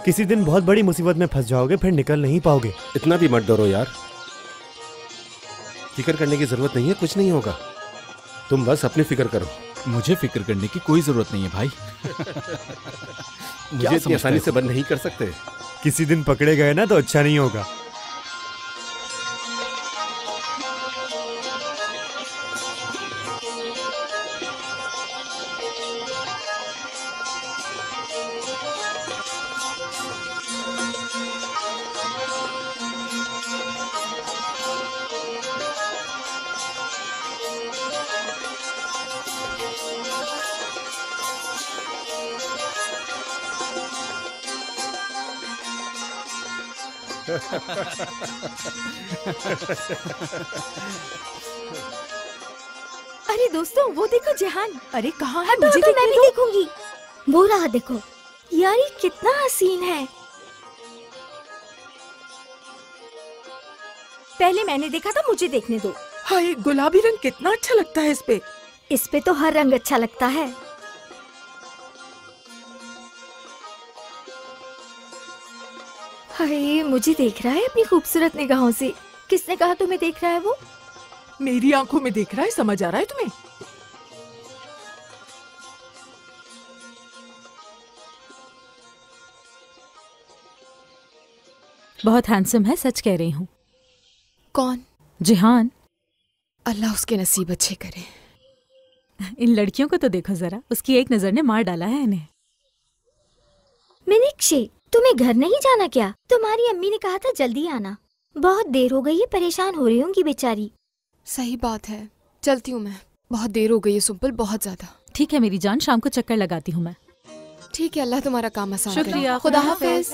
किसी दिन बहुत बड़ी मुसीबत में फंस जाओगे, फिर निकल नहीं पाओगे। इतना भी मत डरो यार, फिक्र करने की जरूरत नहीं है, कुछ नहीं होगा। तुम बस अपनी फिक्र करो। मुझे फिक्र करने की कोई जरूरत नहीं है भाई। मुझे इतनी आसानी से बंद नहीं कर सकते। किसी दिन पकड़े गए ना तो अच्छा नहीं होगा। अरे दोस्तों, वो देखो जेहान। अरे कहाँ है? मुझे तो मैं भी देखूंगी। वो रहा देखो। यार ये कितना हसीन है। पहले मैंने देखा था, मुझे देखने दो। हाय, गुलाबी रंग कितना अच्छा लगता है इस पे। इस पे तो हर रंग अच्छा लगता है। हाय, मुझे देख रहा है अपनी खूबसूरत निगाहों से। किसने कहा तुम्हें देख रहा है? वो मेरी आंखों में देख रहा है। समझ आ रहा है तुम्हें? बहुत हैंडसम है, सच कह रही हूँ। कौन? जिहान। अल्लाह उसके नसीब अच्छे करे। इन लड़कियों को तो देखो जरा, उसकी एक नजर ने मार डाला है इन्हें। मीनाक्षी, तुम्हें घर नहीं जाना क्या? तुम्हारी अम्मी ने कहा था जल्दी आना। बहुत देर हो गई है, परेशान हो रही होंगी बेचारी। सही बात है, चलती हूँ मैं। बहुत देर हो गई है सुम्पल, बहुत ज्यादा। ठीक है मेरी जान, शाम को चक्कर लगाती हूँ मैं। ठीक है, अल्लाह तुम्हारा काम आसान करे। शुक्रिया, खुदा हाफिज।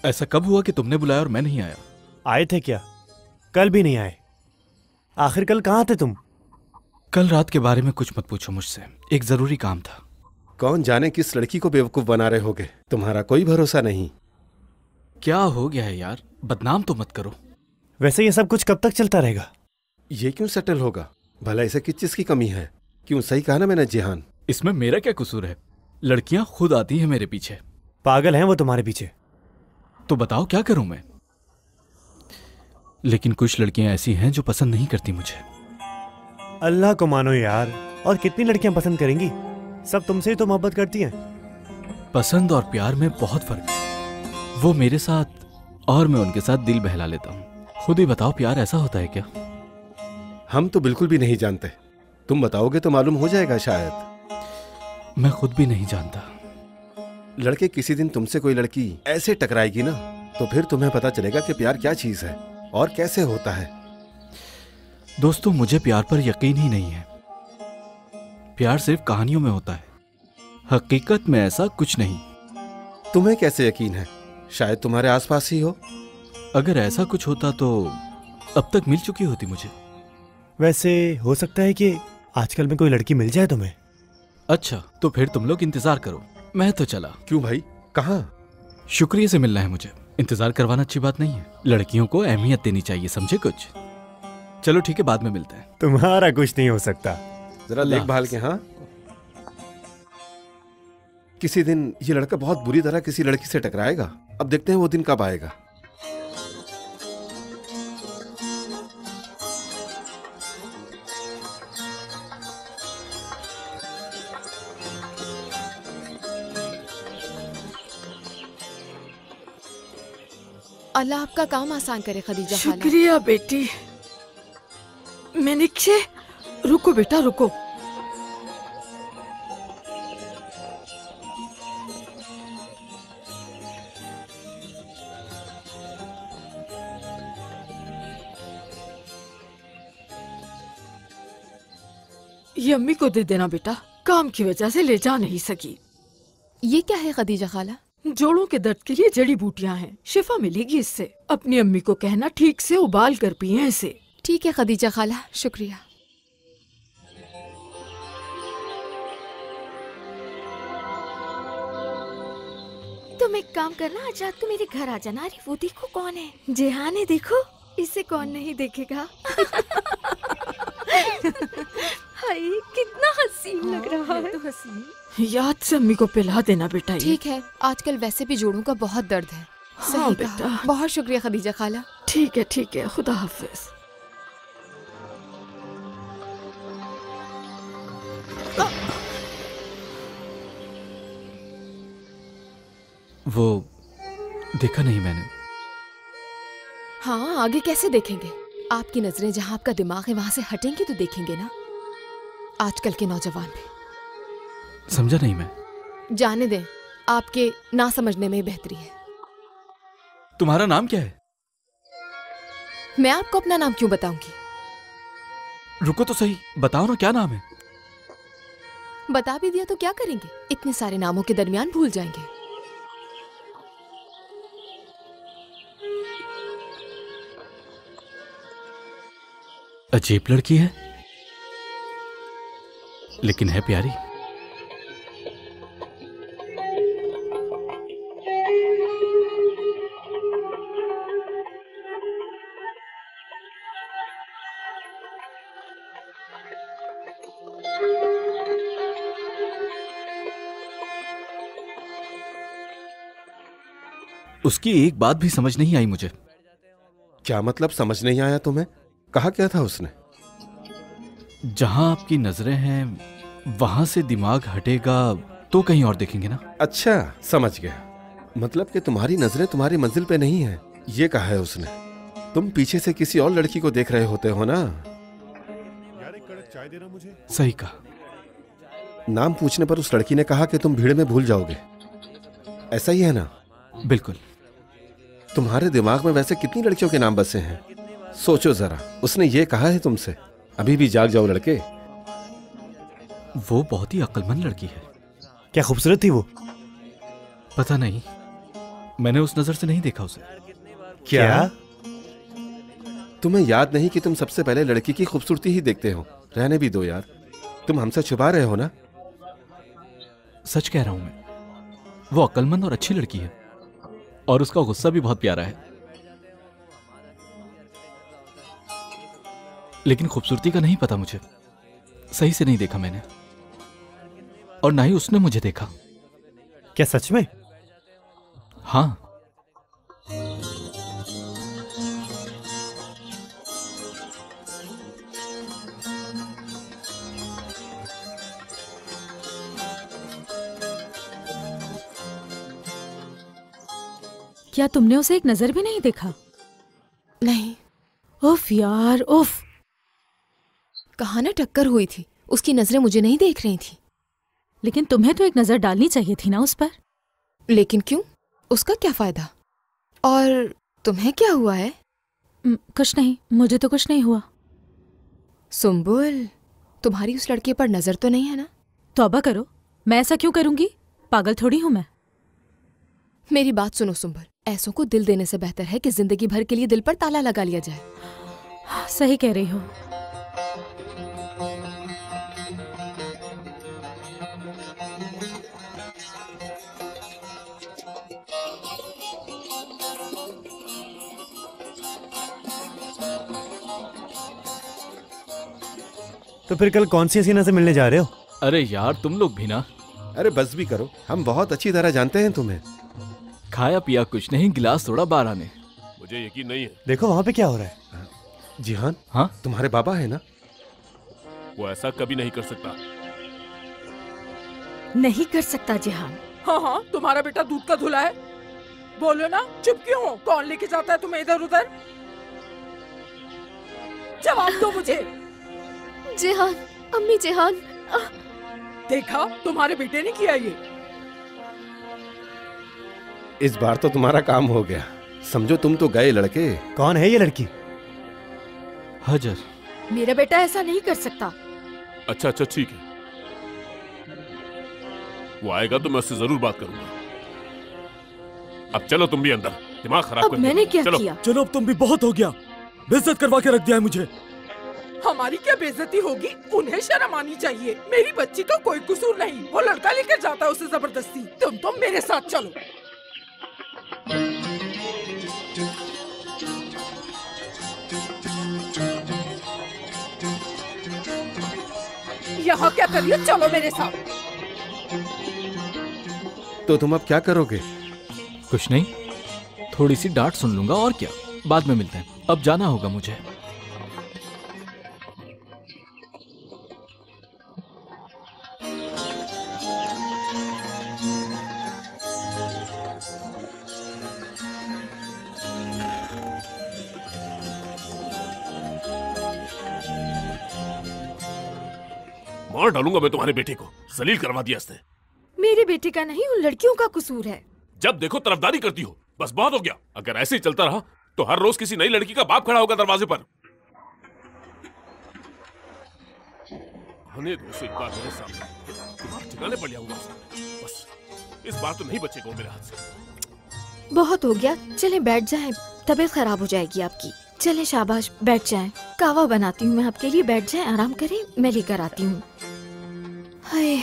ऐसा कब हुआ कि तुमने बुलाया और मैं नहीं आया? आए थे क्या? कल भी नहीं आए। आखिर कल कहाँ थे तुम? कल रात के बारे में कुछ मत पूछो मुझसे, एक जरूरी काम था। कौन जाने किस लड़की को बेवकूफ बना रहे होगे, तुम्हारा कोई भरोसा नहीं। क्या हो गया है यार, बदनाम तो मत करो। वैसे ये सब कुछ कब तक चलता रहेगा? ये क्यों सेटल होगा? भला इसे किस चीज की कमी है? क्यों, सही कहा ना मैंने जिहान? इसमें मेरा क्या कसूर है? लड़कियां खुद आती हैं मेरे पीछे। पागल हैं वो तुम्हारे पीछे। तो बताओ क्या करूं मैं? लेकिन कुछ लड़कियां ऐसी हैं जो पसंद नहीं करती मुझे। अल्लाह को मानो यार, और कितनी लड़कियां पसंद करेंगी? सब तुमसे ही तो मोहब्बत करती हैं। पसंद और प्यार में बहुत फर्क है। वो मेरे साथ और मैं उनके साथ दिल बहला लेता हूँ। खुद ही बताओ, प्यार ऐसा होता है क्या? हम तो बिल्कुल भी नहीं जानते, तुम बताओगे तो मालूम हो जाएगा शायद। मैं खुद भी नहीं जानता। लड़के, किसी दिन तुमसे कोई लड़की ऐसे टकराएगी ना, तो फिर तुम्हें पता चलेगा कि प्यार क्या चीज है और कैसे होता है। दोस्तों, मुझे प्यार पर यकीन ही नहीं है। प्यार सिर्फ कहानियों में होता है, हकीकत में ऐसा कुछ नहीं। तुम्हें कैसे यकीन है? शायद तुम्हारे आसपास ही हो। अगर ऐसा कुछ होता तो अब तक मिल चुकी होती मुझे। वैसे हो सकता है कि आजकल में कोई लड़की मिल जाए तुम्हें। अच्छा, तो फिर तुम लोग इंतजार करो, मैं तो चला। क्यों भाई, कहाँ? शुक्रिया से मिलना है मुझे। इंतजार करवाना अच्छी बात नहीं है। लड़कियों को अहमियत देनी चाहिए, समझे कुछ? चलो ठीक है, बाद में मिलते हैं। तुम्हारा कुछ नहीं हो सकता। जरा देखभाल के। हाँ, किसी दिन ये लड़का बहुत बुरी तरह किसी लड़की से टकराएगा। अब देखते हैं वो दिन कब आएगा। अल्लाह आपका काम आसान करे खदीजा खाला। शुक्रिया बेटी। मीनाक्षी, रुको बेटा रुको। ये अम्मी को दे देना बेटा, काम की वजह से ले जा नहीं सकी। ये क्या है खदीजा खाला? जोड़ों के दर्द के लिए जड़ी बूटियां हैं, शिफा मिलेगी इससे। अपनी अम्मी को कहना ठीक से उबाल कर पिए इसे। ठीक है खदीजा खाला, शुक्रिया। तुम एक काम करना, आज रात को मेरे घर आ जाना। अरे वो देखो कौन है, जेहान है। देखो, इसे कौन नहीं देखेगा। याद से अम्मी को पिला देना बेटा ये। ठीक है, आजकल वैसे भी जोड़ों का बहुत दर्द है। हाँ सही बेटा। कहा। बहुत शुक्रिया खदीजा खाला। ठीक है, खुदा हाफिज। वो देखा नहीं मैंने। हाँ, आगे कैसे देखेंगे? आपकी नजरें जहाँ आपका दिमाग है वहां से हटेंगी तो देखेंगे ना। आजकल के नौजवान भी। समझा नहीं मैं। जाने दें, आपके ना समझने में ही बेहतरी है। तुम्हारा नाम क्या है? मैं आपको अपना नाम क्यों बताऊंगी? रुको तो सही, बताओ ना क्या नाम है। बता भी दिया तो क्या करेंगे? इतने सारे नामों के दरमियान भूल जाएंगे। अजीब लड़की है, लेकिन है प्यारी। उसकी एक बात भी समझ नहीं आई मुझे। क्या मतलब समझ नहीं आया तुम्हें? कहा क्या था उसने? जहां आपकी नजरें हैं वहां से दिमाग हटेगा तो कहीं और देखेंगे ना। अच्छा, समझ गया। मतलब कि तुम्हारी नजरें तुम्हारी मंजिल पे नहीं है, ये कहा है उसने। तुम पीछे से किसी और लड़की को देख रहे होते हो ना। यार एक कड़क चाय देना मुझे। सही कहा। नाम पूछने पर उस लड़की ने कहा कि तुम भीड़ में भूल जाओगे। ऐसा ही है ना? बिल्कुल। तुम्हारे दिमाग में वैसे कितनी लड़कियों के नाम बसे हैं? सोचो जरा, उसने ये कहा है तुमसे। अभी भी जाग जाओ लड़के। वो बहुत ही अक्लमंद लड़की है। क्या खूबसूरत थी वो? पता नहीं, मैंने उस नजर से नहीं देखा उसे। क्या? तुम्हें याद नहीं कि तुम सबसे पहले लड़की की खूबसूरती ही देखते हो? रहने भी दो यार, तुम हमसे छुपा रहे हो ना। सच कह रहा हूं मैं। वो अक्लमंद और अच्छी लड़की है, और उसका गुस्सा भी बहुत प्यारा है। लेकिन खूबसूरती का नहीं पता मुझे। सही से नहीं देखा मैंने, और ना ही उसने मुझे देखा। क्या सच में? हाँ। क्या तुमने उसे एक नजर भी नहीं देखा? नहीं। उफ यार, उफ। कहा ना टक्कर हुई थी, उसकी नजरें मुझे नहीं देख रही थी। लेकिन तुम्हें तो एक नजर डालनी चाहिए थी ना उस पर। लेकिन क्यों? उसका क्या फायदा? और तुम्हें क्या हुआ है? कुछ नहीं, मुझे तो कुछ नहीं हुआ। सुम्बुल, तुम्हारी उस लड़के पर नजर तो नहीं है ना? तौबा करो, मैं ऐसा क्यों करूंगी? पागल थोड़ी हूं मैं। मेरी बात सुनो सुम्बुल, ऐसों को दिल देने से बेहतर है कि जिंदगी भर के लिए दिल पर ताला लगा लिया जाए। सही कह रही हो। तो फिर कल कौन सी हसीना से मिलने जा रहे हो? अरे यार, तुम लोग भी ना। अरे बस भी करो, हम बहुत अच्छी तरह जानते हैं तुम्हें। खाया पिया कुछ नहीं, गिलास थोड़ा बार आने। मुझे यकीन नहीं है। देखो वहां पे क्या हो रहा है। जिहान, हाँ? तुम्हारे बाबा है ना? वो ऐसा कभी नहीं कर सकता। नहीं कर सकता जिहान। हाँ हाँ, तुम्हारा बेटा दूध का धुला है। बोलो ना, चुप क्यों हो? कौन लेके जाता है तुम्हें इधर उधर? जवाब दो मुझे। जिहान, अम्मी जिहान। देखा, तुम्हारे बेटे ने किया ये। इस बार तो तुम्हारा काम हो गया। समझो तुम तो गए लड़के। कौन है ये लड़की? हजर। मेरा बेटा ऐसा नहीं कर सकता। अच्छा अच्छा ठीक है, वो आएगा तो मैं उससे जरूर बात करूंगा। अब चलो तुम भी अंदर, दिमाग खराब अब कर मैंने क्या चलो। किया? चलो, अब तुम भी बहुत हो गया। बेइज्जत करवा के रख दिया है मुझे। हमारी क्या बेइज्जती होगी? उन्हें शर्म आनी चाहिए। मेरी बच्ची तो कोई कसूर नहीं, वो लड़का लेकर जाता है उसे जबरदस्ती। तुम तो मेरे साथ चलो। यहाँ क्या कर रही हो? चलो मेरे साथ। तो तुम अब क्या करोगे? कुछ नहीं, थोड़ी सी डांट सुन लूंगा और क्या, बाद में मिलते हैं। अब जाना होगा मुझे। मार डालूंगा मैं तुम्हारे बेटे को, जलील करवा दिया इसने। मेरे बेटे का नहीं, उन लड़कियों का कसूर है। जब देखो तरफदारी करती हो, बस बहुत हो गया। अगर ऐसे ही चलता रहा तो हर रोज किसी नई लड़की का बाप खड़ा होगा दरवाजे पर। आने दो उसे एक बार मेरे सामने, तुम्हारे ठिकाने पर ले आऊंगा उसे। बस इस बार तो नहीं बचेगा वो मेरे हाथ से। बहुत हो गया, चलें बैठ जाएं, तबीयत खराब हो जाएगी आपकी। चलें शाबाश, बैठ जाएं। कावा बनाती हूँ मैं आपके लिए, बैठ जाएं, आराम करें, मैं लेकर आती हूँ। हाय,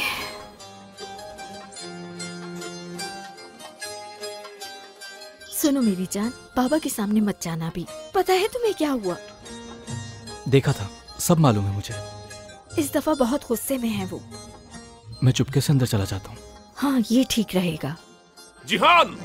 सुनो मेरी जान, बाबा के सामने मत जाना भी। पता है तुम्हें क्या हुआ? देखा था, सब मालूम है मुझे। इस दफा बहुत गुस्से में है वो। मैं चुपके से अंदर चला जाता हूँ। हाँ, ये ठीक रहेगा। जिहान,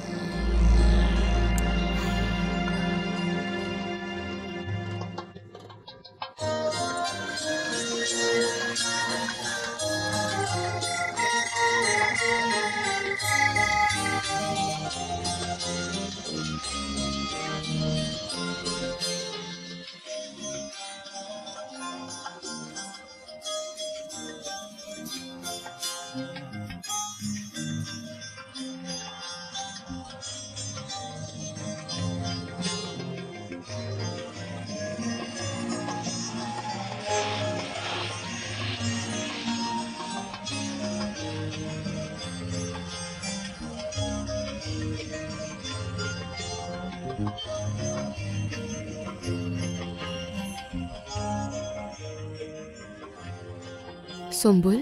सुम्बुल,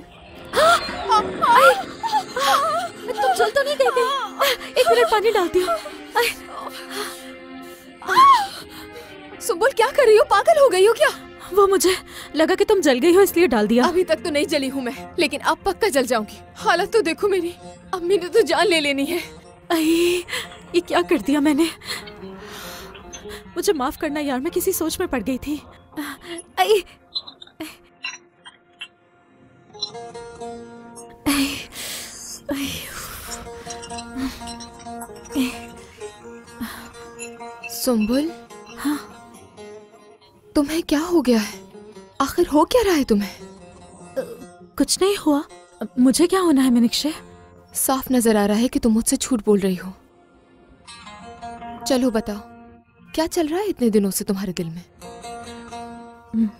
तुम चल तो नहीं गई कहीं? एक मिनट पानी डालती हूँ। सुम्बुल क्या कर रही हो? पागल हो गई हो क्या? वो मुझे लगा कि तुम जल गई हो इसलिए डाल दिया। अभी तक तो नहीं जली हूँ मैं, लेकिन अब पक्का जल जाऊंगी। हालत तो देखो मेरी, अम्मी ने तो जान ले लेनी है। ये क्या कर दिया मैंने? मुझे माफ करना यार, मैं किसी सोच में पड़ गई थी। सुम्बुल, हाँ, तुम्हें क्या हो गया है? आखिर हो क्या रहा है तुम्हें? कुछ नहीं हुआ। मुझे क्या होना है मीनाक्षी? साफ नजर आ रहा है कि तुम मुझसे झूठ बोल रही हो। चलो बताओ, क्या चल रहा है इतने दिनों से तुम्हारे दिल में?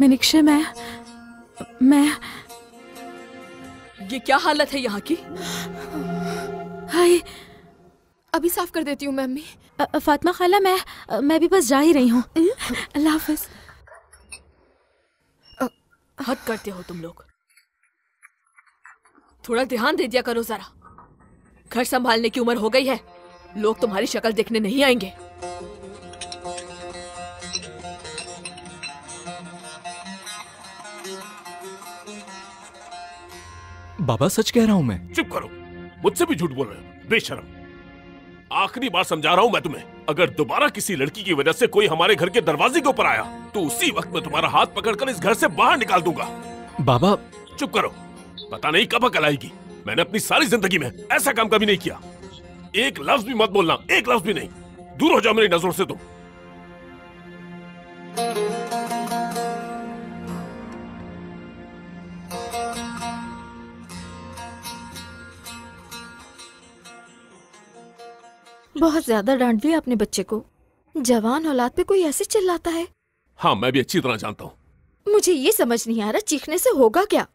मीनाक्षी, मैं ये क्या हालत है यहाँ की? हाय, अभी साफ कर देती हूँ मैं अम्मी। फातिमा खाला, मैं भी बस जा ही रही हूँ। अल्लाह हाफिज। हद करते हो तुम लोग, थोड़ा ध्यान दे दिया करो जरा। घर संभालने की उम्र हो गई है, लोग तुम्हारी शक्ल देखने नहीं आएंगे। बाबा सच कह रहा हूँ मैं। चुप करो, मुझसे भी झूठ बोल रहे हो, बेशरम। आखिरी बार समझा रहा हूं मैं तुम्हें, अगर दोबारा किसी लड़की की वजह से कोई हमारे घर के दरवाजे के ऊपर आया तो उसी वक्त मैं तुम्हारा हाथ पकड़कर इस घर से बाहर निकाल दूंगा। बाबा चुप करो, पता नहीं कब अकल आएगी। मैंने अपनी सारी जिंदगी में ऐसा काम कभी नहीं किया। एक लफ्ज भी मत बोलना, एक लफ्ज भी नहीं। दूर हो जाओ मेरी नजरों से तुम। बहुत ज्यादा डांट दिया अपने बच्चे को। जवान औलाद पे कोई ऐसे चिल्लाता है? हाँ, मैं भी अच्छी तरह जानता हूँ। मुझे ये समझ नहीं आ रहा, चीखने से होगा क्या?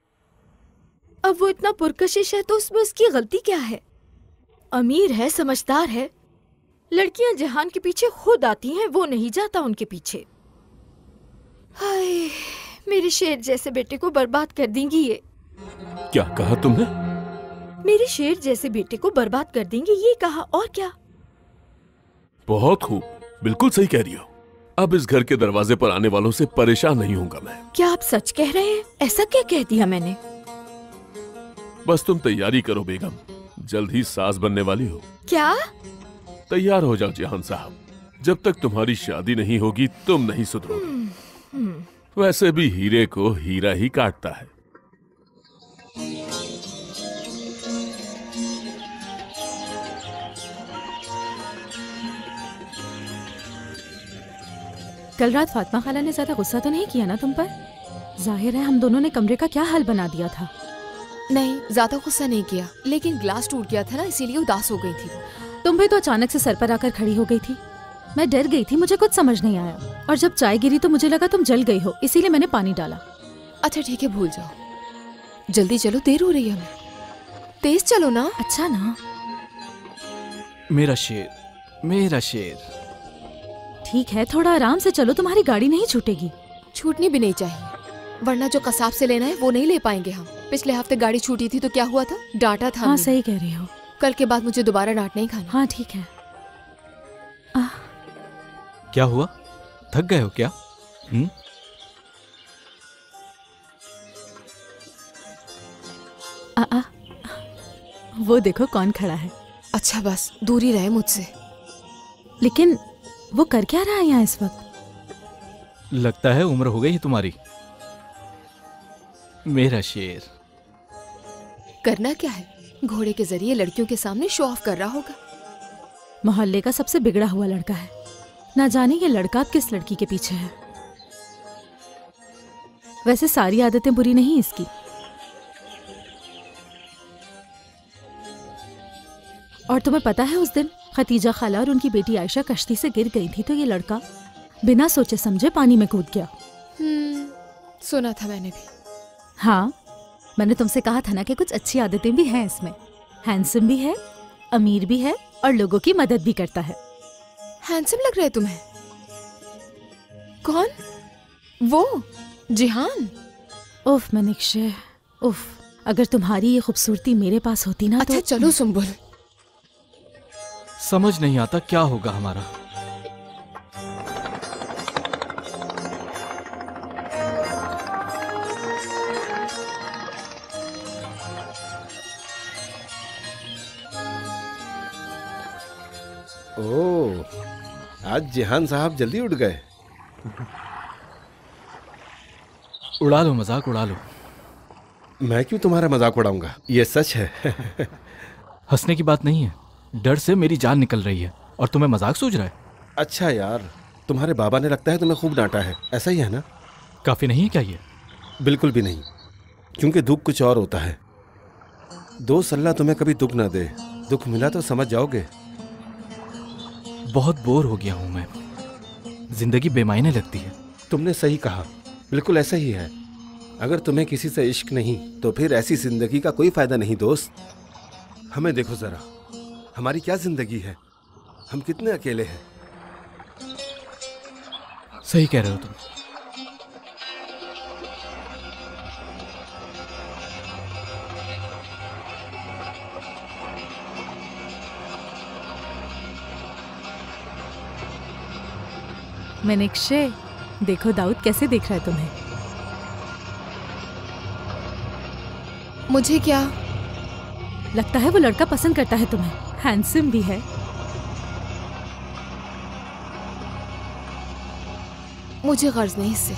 अब वो इतना पुरकशिश है तो उसमें उसकी गलती क्या है? अमीर है, समझदार है। लड़कियां जहान के पीछे खुद आती हैं, वो नहीं जाता उनके पीछे। हाय, मेरे शेर जैसे बेटे को बर्बाद कर देंगी ये। क्या कहा तुमने? मेरे शेर जैसे बेटे को बर्बाद कर देंगे, ये कहा, और क्या? बहुत खूब, बिल्कुल सही कह रही हो। अब इस घर के दरवाजे पर आने वालों से परेशान नहीं होऊंगा मैं। क्या आप सच कह रहे हैं? ऐसा क्या कह दिया मैंने? बस तुम तैयारी करो बेगम, जल्द ही सास बनने वाली हो। क्या? तैयार हो जाओ जहान साहब, जब तक तुम्हारी शादी नहीं होगी तुम नहीं सुधरोगे। वैसे भी हीरे को हीरा ही काटता है। कल रात फातिमा खाला ने ज्यादा गुस्सा तो नहीं किया ना तुम पर? जाहिर है हम दोनों ने कमरे का क्या हाल बना दिया था। नहीं, ज्यादा गुस्सा नहीं किया, लेकिन ग्लास टूट गया था ना, इसीलिए उदास हो गई थी। तुम भी तो अचानक से सर पर आकर खड़ी हो गई थी। मैं डर गई थी, मुझे कुछ समझ नहीं आया, और जब चाय गिरी तो मुझे लगा तुम जल गई हो, इसीलिए मैंने पानी डाला। अच्छा ठीक है, भूल जाओ। जल्दी चलो, देर हो रही है हमें। तेज चलो ना। अच्छा ना। मेरा शेर, मेरा शेर। ठीक है, थोड़ा आराम से चलो, तुम्हारी गाड़ी नहीं छूटेगी। छूटनी भी नहीं चाहिए, वरना जो कसाब से लेना है वो नहीं ले पाएंगे हम। पिछले हफ्ते गाड़ी छूटी थी तो क्या हुआ था? डांटा था। हाँ सही कह रही हो। कल के बाद मुझे दोबारा डांट नहीं खाना। हाँ ठीक है। क्या हुआ, थक गए हो क्या? वो देखो कौन खड़ा है। अच्छा बस दूरी रहे मुझसे। लेकिन वो कर क्या रहा है यहाँ इस वक्त? लगता है उम्र हो गई है तुम्हारी। मेरा शेर। करना क्या है? घोड़े के जरिए लड़कियों के सामने शो ऑफ कर रहा होगा। मोहल्ले का सबसे बिगड़ा हुआ लड़का है, ना जाने ये लड़का किस लड़की के पीछे है। वैसे सारी आदतें बुरी नहीं इसकी। और तुम्हें पता है उस दिन खतीजा खाला और उनकी बेटी आयशा कश्ती से गिर गई थी तो ये लड़का बिना सोचे समझे पानी में कूद गया। सुना था मैंने भी। हाँ, मैंने तुमसे कहा था ना कि कुछ अच्छी आदतें भी हैं इसमें। हैंडसम भी है, अमीर भी है और लोगों की मदद भी करता है। हैंडसम लग रहा है तुम्हें? कौन? वो जिहान? उफ मनीक्षे, उफ। अगर तुम्हारी ये खूबसूरती मेरे पास होती ना अच्छा तो... चलो सुंबुल। समझ नहीं आता क्या होगा हमारा। ओह, आज जिहान साहब जल्दी उठ गए। उड़ा लो मजाक, उड़ा लो। मैं क्यों तुम्हारा मजाक उड़ाऊंगा, ये सच है। हंसने की बात नहीं है, डर से मेरी जान निकल रही है और तुम्हें मजाक सूझ रहा है। अच्छा यार, तुम्हारे बाबा ने लगता है तुम्हें खूब डांटा है, ऐसा ही है ना? काफी नहीं है क्या ये? बिल्कुल भी नहीं, क्योंकि दुख कुछ और होता है। दोस्त अल्लाह तुम्हें कभी दुख ना दे, दुख मिला तो समझ जाओगे। बहुत बोर हो गया हूं मैं, जिंदगी बेमायने लगती है। तुमने सही कहा, बिल्कुल ऐसा ही है। अगर तुम्हें किसी से इश्क नहीं तो फिर ऐसी जिंदगी का कोई फायदा नहीं दोस्त। हमें देखो जरा, हमारी क्या जिंदगी है, हम कितने अकेले हैं। सही कह रहे हो तुम। मनीक्षे, देखो दाऊद कैसे देख रहा है तुम्हें। मुझे क्या लगता है वो लड़का पसंद करता है तुम्हें, हैंडसम भी है। मुझे गर्ज नहीं इससे।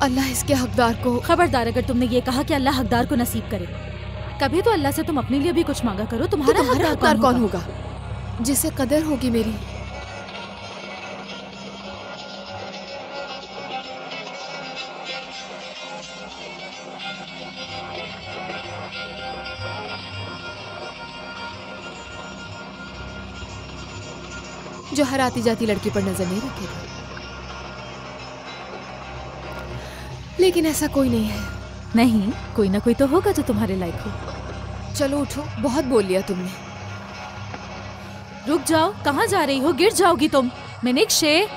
अल्लाह इसके हकदार को। खबरदार, अगर तुमने ये कहा कि अल्लाह हकदार को नसीब करे, कभी तो अल्लाह से तुम अपने लिए भी कुछ मांगा करो। तुम्हारा हकदार कौन होगा? जिसे कदर होगी मेरी। जो हर आती जाती लड़की पर नजर नहीं रखेगा। लेकिन ऐसा कोई नहीं है। नहीं, कोई ना कोई तो होगा जो तुम्हारे लायक हो। चलो उठो, बहुत बोल लिया तुमने। रुक जाओ, कहाँ जा रही हो? गिर जाओगी तुम। मनीक्षे,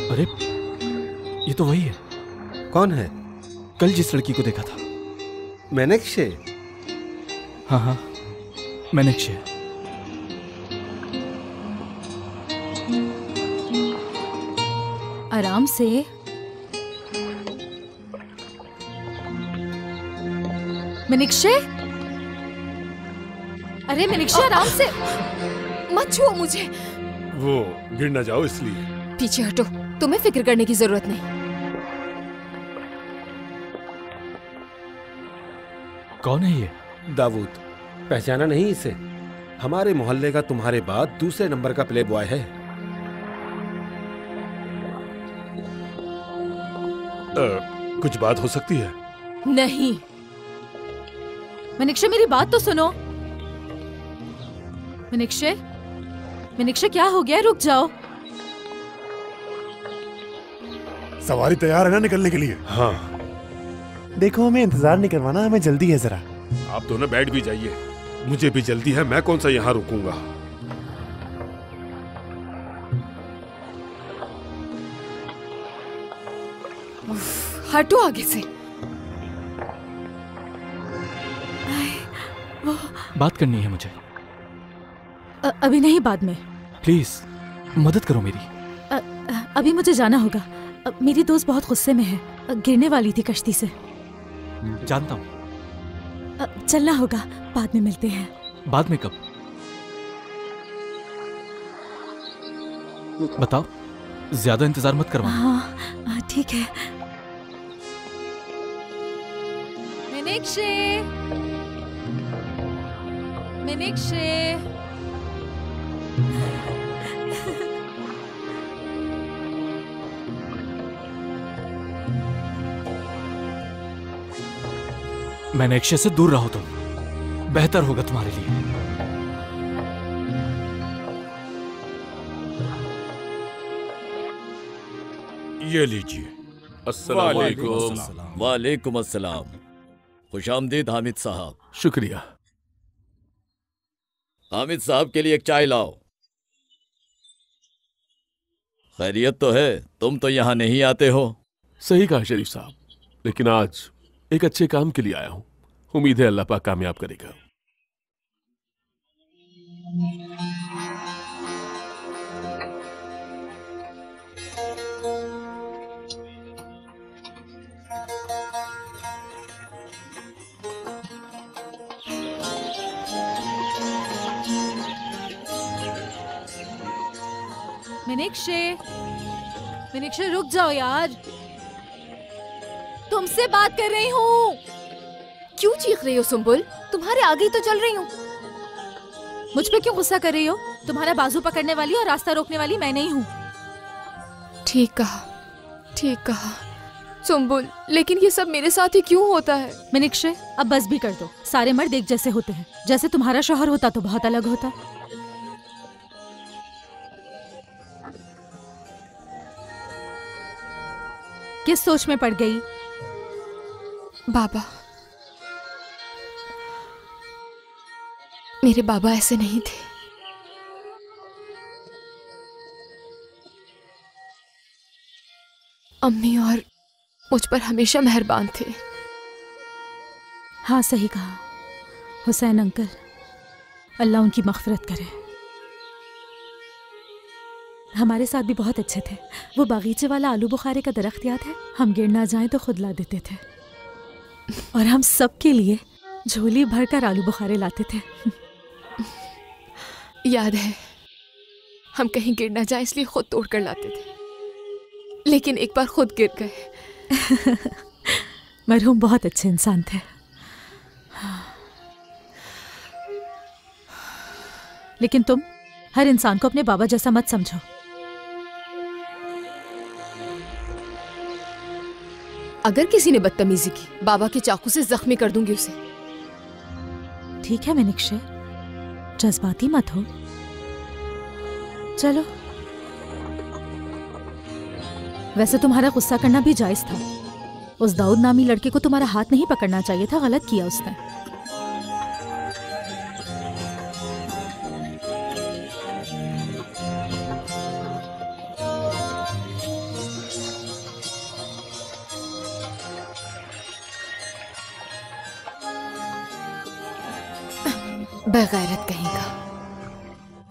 अरे ये तो वही है। कौन है? कल जिस लड़की को देखा था। मीनाक्षी, हाँ हाँ, मीनाक्षी। आराम से। मीनाक्षी, अरे मीनाक्षी आराम से। मत छुओ मुझे। वो गिर ना जाओ इसलिए। पीछे हटो, तुम्हें फिक्र करने की जरूरत नहीं। कौन है ये? दाऊद, पहचाना नहीं इसे? हमारे मोहल्ले का तुम्हारे बाद दूसरे नंबर का प्ले बॉय है। कुछ बात हो सकती है? नहीं। मीनाक्षी मेरी बात तो सुनो। मीनाक्षी, मीनाक्षी क्या हो गया? रुक जाओ। सवारी तैयार है ना निकलने के लिए? हाँ। देखो हमें इंतजार नहीं करवाना, हमें जल्दी है जरा। आप दोनों बैठ भी जाइए, मुझे भी जल्दी है। मैं कौन सा यहाँ रुकूंगा। हटो आगे से। बात करनी है मुझे। अभी नहीं, बाद में। प्लीज मदद करो मेरी। अभी मुझे जाना होगा। मेरी दोस्त बहुत गुस्से में है, गिरने वाली थी कश्ती से। जानता हूँ। चलना होगा, बाद में मिलते हैं। बाद में कब? बताओ, ज्यादा इंतजार मत करवाना। हाँ ठीक है। मीनाक्षी, मीनाक्षी। मीनाक्षी से दूर रहो तुम, बेहतर होगा तुम्हारे लिए। ये लीजिए। अस्सलाम वालेकुम। वालेकुम अस्सलाम। खुशामदीद हामिद साहब। शुक्रिया। हामिद साहब के लिए एक चाय लाओ। खैरियत तो है? तुम तो यहाँ नहीं आते हो। सही कहा शरीफ साहब, लेकिन आज एक अच्छे काम के लिए आया हूँ। उम्मीद है अल्लाह पाक कामयाब करेगा। मीनाक्षी, मीनाक्षी रुक जाओ यार, तुमसे बात कर रही हूँ। क्यों चीख रही हो सुम्बुल? तुम्हारे आगे ही तो चल रही हूँ। मुझ पे क्यों गुस्सा कर रही हो? तुम्हारा बाजू पकड़ने वाली और रास्ता रोकने वाली मैं नहीं हूँ। ठीक कहा, ठीक कहा सुम्बुल, लेकिन ये सब मेरे साथ ही क्यों होता है? मीनाक्षी अब बस भी कर दो। सारे मर्द एक जैसे होते हैं। जैसे तुम्हारा शौहर होता तो बहुत अलग होता। किस सोच में पड़ गई? बाबा, मेरे बाबा ऐसे नहीं थे। अम्मी और मुझ पर हमेशा मेहरबान थे। हाँ सही कहा। हुसैन अंकल, अल्लाह उनकी मग़फ़िरत करे। हमारे साथ भी बहुत अच्छे थे। वो बागीचे वाला आलू बुखारे का दरख्त याद है? हम गिर ना जाएं तो खुद ला देते थे, और हम सब के लिए झोली भरकर आलू बुखारे लाते थे। याद है, हम कहीं गिर ना जाए इसलिए खुद तोड़ कर लाते थे, लेकिन एक बार खुद गिर गए। मरहूम बहुत अच्छे इंसान थे। लेकिन तुम हर इंसान को अपने बाबा जैसा मत समझो। अगर किसी ने बदतमीजी की, बाबा के चाकू से जख्मी कर दूंगी उसे। ठीक है मीनाक्षी, जज्बाती मत हो। चलो, वैसे तुम्हारा गुस्सा करना भी जायज था। उस दाऊद नामी लड़के को तुम्हारा हाथ नहीं पकड़ना चाहिए था। गलत किया उसने। बेगैरत कहीं का।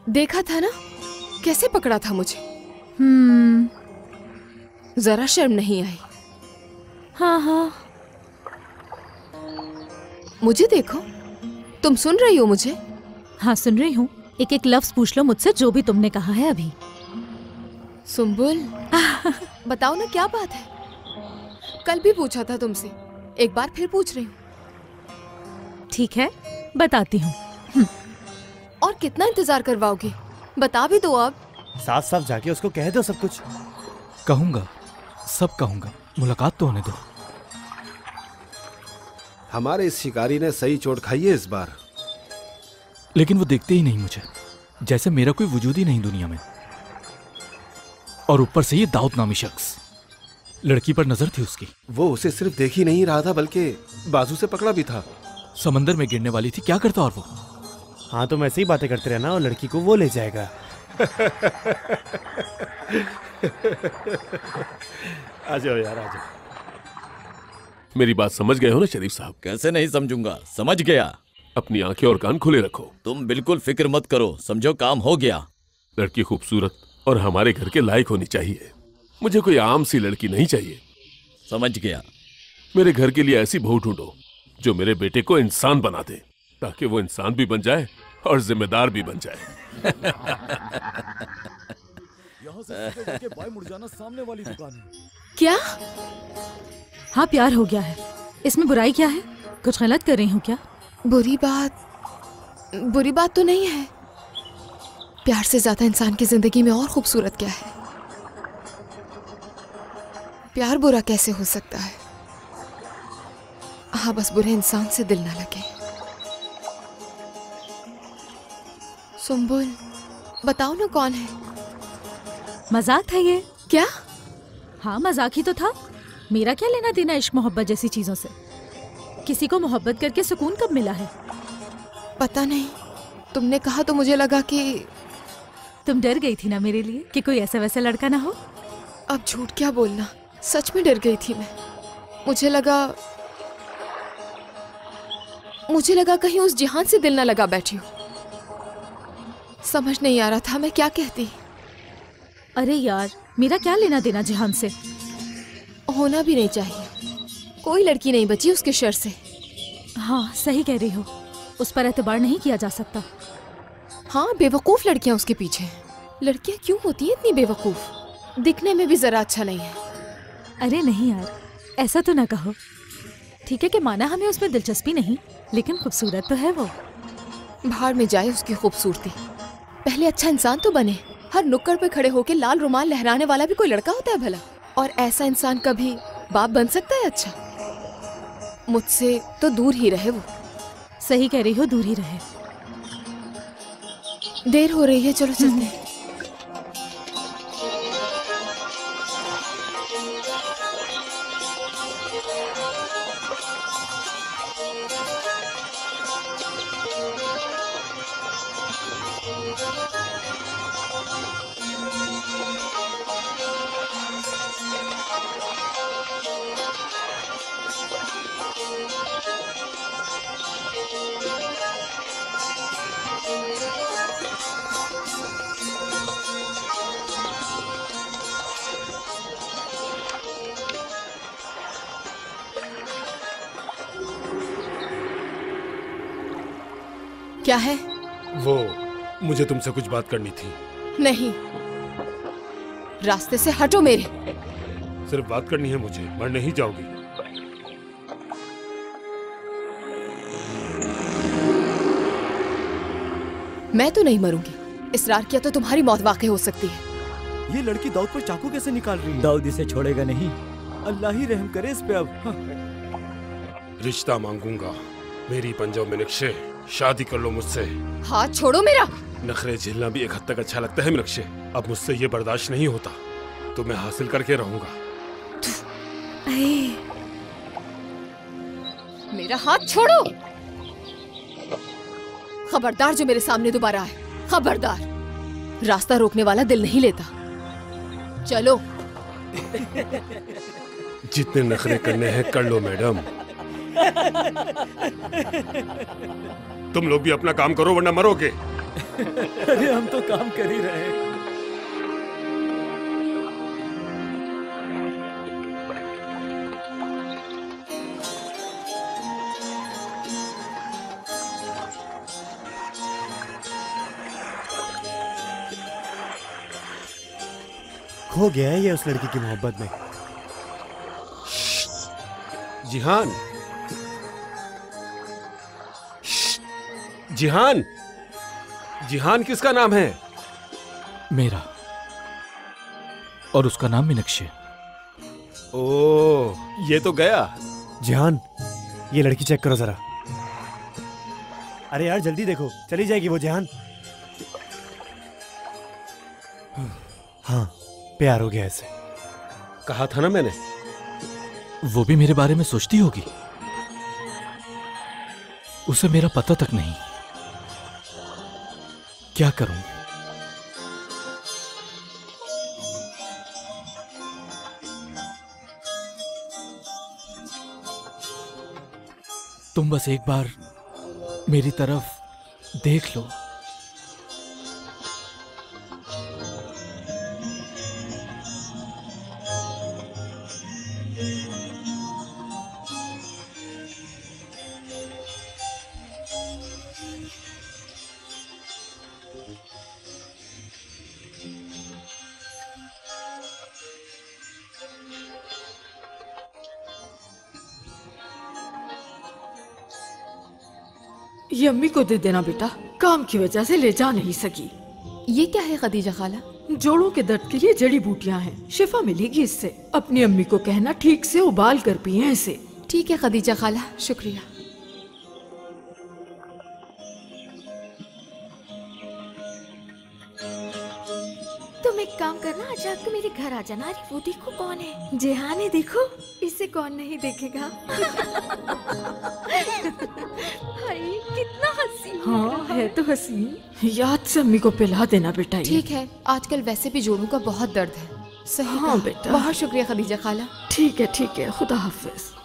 देखा था ना कैसे पकड़ा था मुझे। जरा शर्म नहीं आई। हाँ हाँ, मुझे देखो, तुम सुन रही हो मुझे? हाँ सुन रही हूँ। एक एक लफ्ज पूछ लो मुझसे, जो भी तुमने कहा है अभी। सुंबुल, बताओ ना क्या बात है। कल भी पूछा था तुमसे, एक बार फिर पूछ रही हूँ। ठीक है, बताती हूँ। और कितना इंतजार करवाओगे? बता भी दो अब। साफ साफ जाके उसको कह दो सब कुछ। कहूंगा, सब कहूंगा, मुलाकात तो होने दो। हमारे इस शिकारी ने सही चोट खाई है इस बार। लेकिन वो देखते ही नहीं मुझे, जैसे मेरा कोई वजूद ही नहीं दुनिया में। और ऊपर से ये दाऊद नामी शख्स, लड़की पर नजर थी उसकी। वो उसे सिर्फ देख ही नहीं रहा था बल्कि बाजू से पकड़ा भी था। समंदर में गिरने वाली थी, क्या करता और वो? हाँ तुम ऐसे ही बातें करते रहना और लड़की को वो ले जाएगा। आ जाओ यार, आ जाओ। मेरी बात समझ गए हो ना शरीफ साहब? कैसे नहीं समझूंगा, समझ गया। अपनी आंखें और कान खुले रखो। तुम बिल्कुल फिक्र मत करो, समझो काम हो गया। लड़की खूबसूरत और हमारे घर के लायक होनी चाहिए। मुझे कोई आम सी लड़की नहीं चाहिए। समझ गया। मेरे घर के लिए ऐसी बहू ढूंढो जो मेरे बेटे को इंसान बना दे, ताकि वो इंसान भी बन जाए और जिम्मेदार भी बन जाए। यहाँ से बाएं मुड़ जाना, सामने वाली दुकान है। क्या? हाँ प्यार हो गया है, इसमें बुराई क्या है? कुछ गलत कर रही हूँ क्या? बुरी बात तो नहीं है। प्यार से ज्यादा इंसान की जिंदगी में और खूबसूरत क्या है? प्यार बुरा कैसे हो सकता है? हाँ बस बुरे इंसान से दिल ना लगे। सुंबुल, बताओ ना कौन है? मजाक था ये। क्या? हाँ मजाक ही तो था। मेरा क्या लेना देना इश्क मोहब्बत जैसी चीजों से? किसी को मोहब्बत करके सुकून कब मिला है? पता नहीं, तुमने कहा तो मुझे लगा कि तुम डर गई थी ना मेरे लिए कि कोई ऐसा वैसा लड़का ना हो। अब झूठ क्या बोलना, सच में डर गई थी मैं। मुझे लगा कहीं उस जिहान से दिल ना लगा बैठी हो। समझ नहीं आ रहा था मैं क्या कहती। अरे यार, मेरा क्या लेना देना जिहान से? होना भी नहीं चाहिए। कोई लड़की नहीं बची उसके शर से। हाँ सही कह रही हो, उस पर एतबार नहीं किया जा सकता। हाँ, बेवकूफ लड़कियां उसके पीछे हैं। लड़कियां क्यों होती हैं इतनी बेवकूफ? दिखने में भी जरा अच्छा नहीं है। अरे नहीं यार, ऐसा तो ना कहो। ठीक है कि माना हमें उसमें दिलचस्पी नहीं, लेकिन खूबसूरत तो है वो। बाहर में जाए उसकी खूबसूरती, पहले अच्छा इंसान तो बने। हर नुक्कड़ पे खड़े होके लाल रुमाल लहराने वाला भी कोई लड़का होता है भला? और ऐसा इंसान कभी बाप बन सकता है? अच्छा, मुझसे तो दूर ही रहे वो। सही कह रही हो, दूर ही रहे। देर हो रही है, चलो चलते हैं। क्या है? वो मुझे तुमसे कुछ बात करनी थी। नहीं, रास्ते से हटो मेरे। सिर्फ बात करनी है मुझे, मर नहीं जाओगी। मैं तो नहीं मरूंगी। इसरार किया तो तुम्हारी मौत वाकई हो सकती है। ये लड़की दाऊद पर चाकू कैसे निकाल रही है? दाऊद इसे छोड़ेगा नहीं, अल्लाह ही रहम करे इस पे अब। रिश्ता मांगूंगा, मेरी पंजों में नक्शे, शादी कर लो मुझसे। हाथ छोड़ो मेरा। नखरे झेलना भी एक हद तक अच्छा लगता है मीनाक्षी, अब मुझसे ये बर्दाश्त नहीं होता, तो मैं हासिल करके रहूंगा। मेरा हाथ छोड़ो। खबरदार जो मेरे सामने दोबारा आए, खबरदार। रास्ता रोकने वाला दिल नहीं लेता। चलो। जितने नखरे करने हैं कर लो मैडम। तुम लोग भी अपना काम करो वरना मरोगे। अरे हम तो काम कर ही रहे हैं। खो गया है ये उस लड़की की मोहब्बत में। जिहान, जिहान, जिहान किसका नाम है? मेरा। और उसका नाम मीनाक्षी। ओह, ये तो गया। जिहान, ये लड़की चेक करो जरा। अरे यार जल्दी देखो, चली जाएगी वो जिहान। हाँ, प्यार हो गया ऐसे। कहा था ना मैंने। वो भी मेरे बारे में सोचती होगी। उसे मेरा पता तक नहीं। क्या करूं? तुम बस एक बार मेरी तरफ देख लो। ये अम्मी को दे देना बेटा, काम की वजह से ले जा नहीं सकी। ये क्या है खदीजा खाला? जोड़ों के दर्द के लिए जड़ी बूटियां हैं, शिफा मिलेगी इससे। अपनी अम्मी को कहना ठीक से उबाल कर पिए इसे। ठीक है खदीजा खाला, शुक्रिया। तुम एक काम करना, आज रात को मेरे घर आ जाना। अरे वो देखो कौन है, जिहान है। देखो इसे कौन नहीं देखेगा। हाय कितना हसीन। हाँ है तो हसीन। याद से अम्मी को पिला देना बेटा। ठीक है, आजकल वैसे भी जोड़ों का बहुत दर्द है। सही। हाँ बेटा, बहुत शुक्रिया खदीजा खाला। ठीक है, खुदा हाफिज।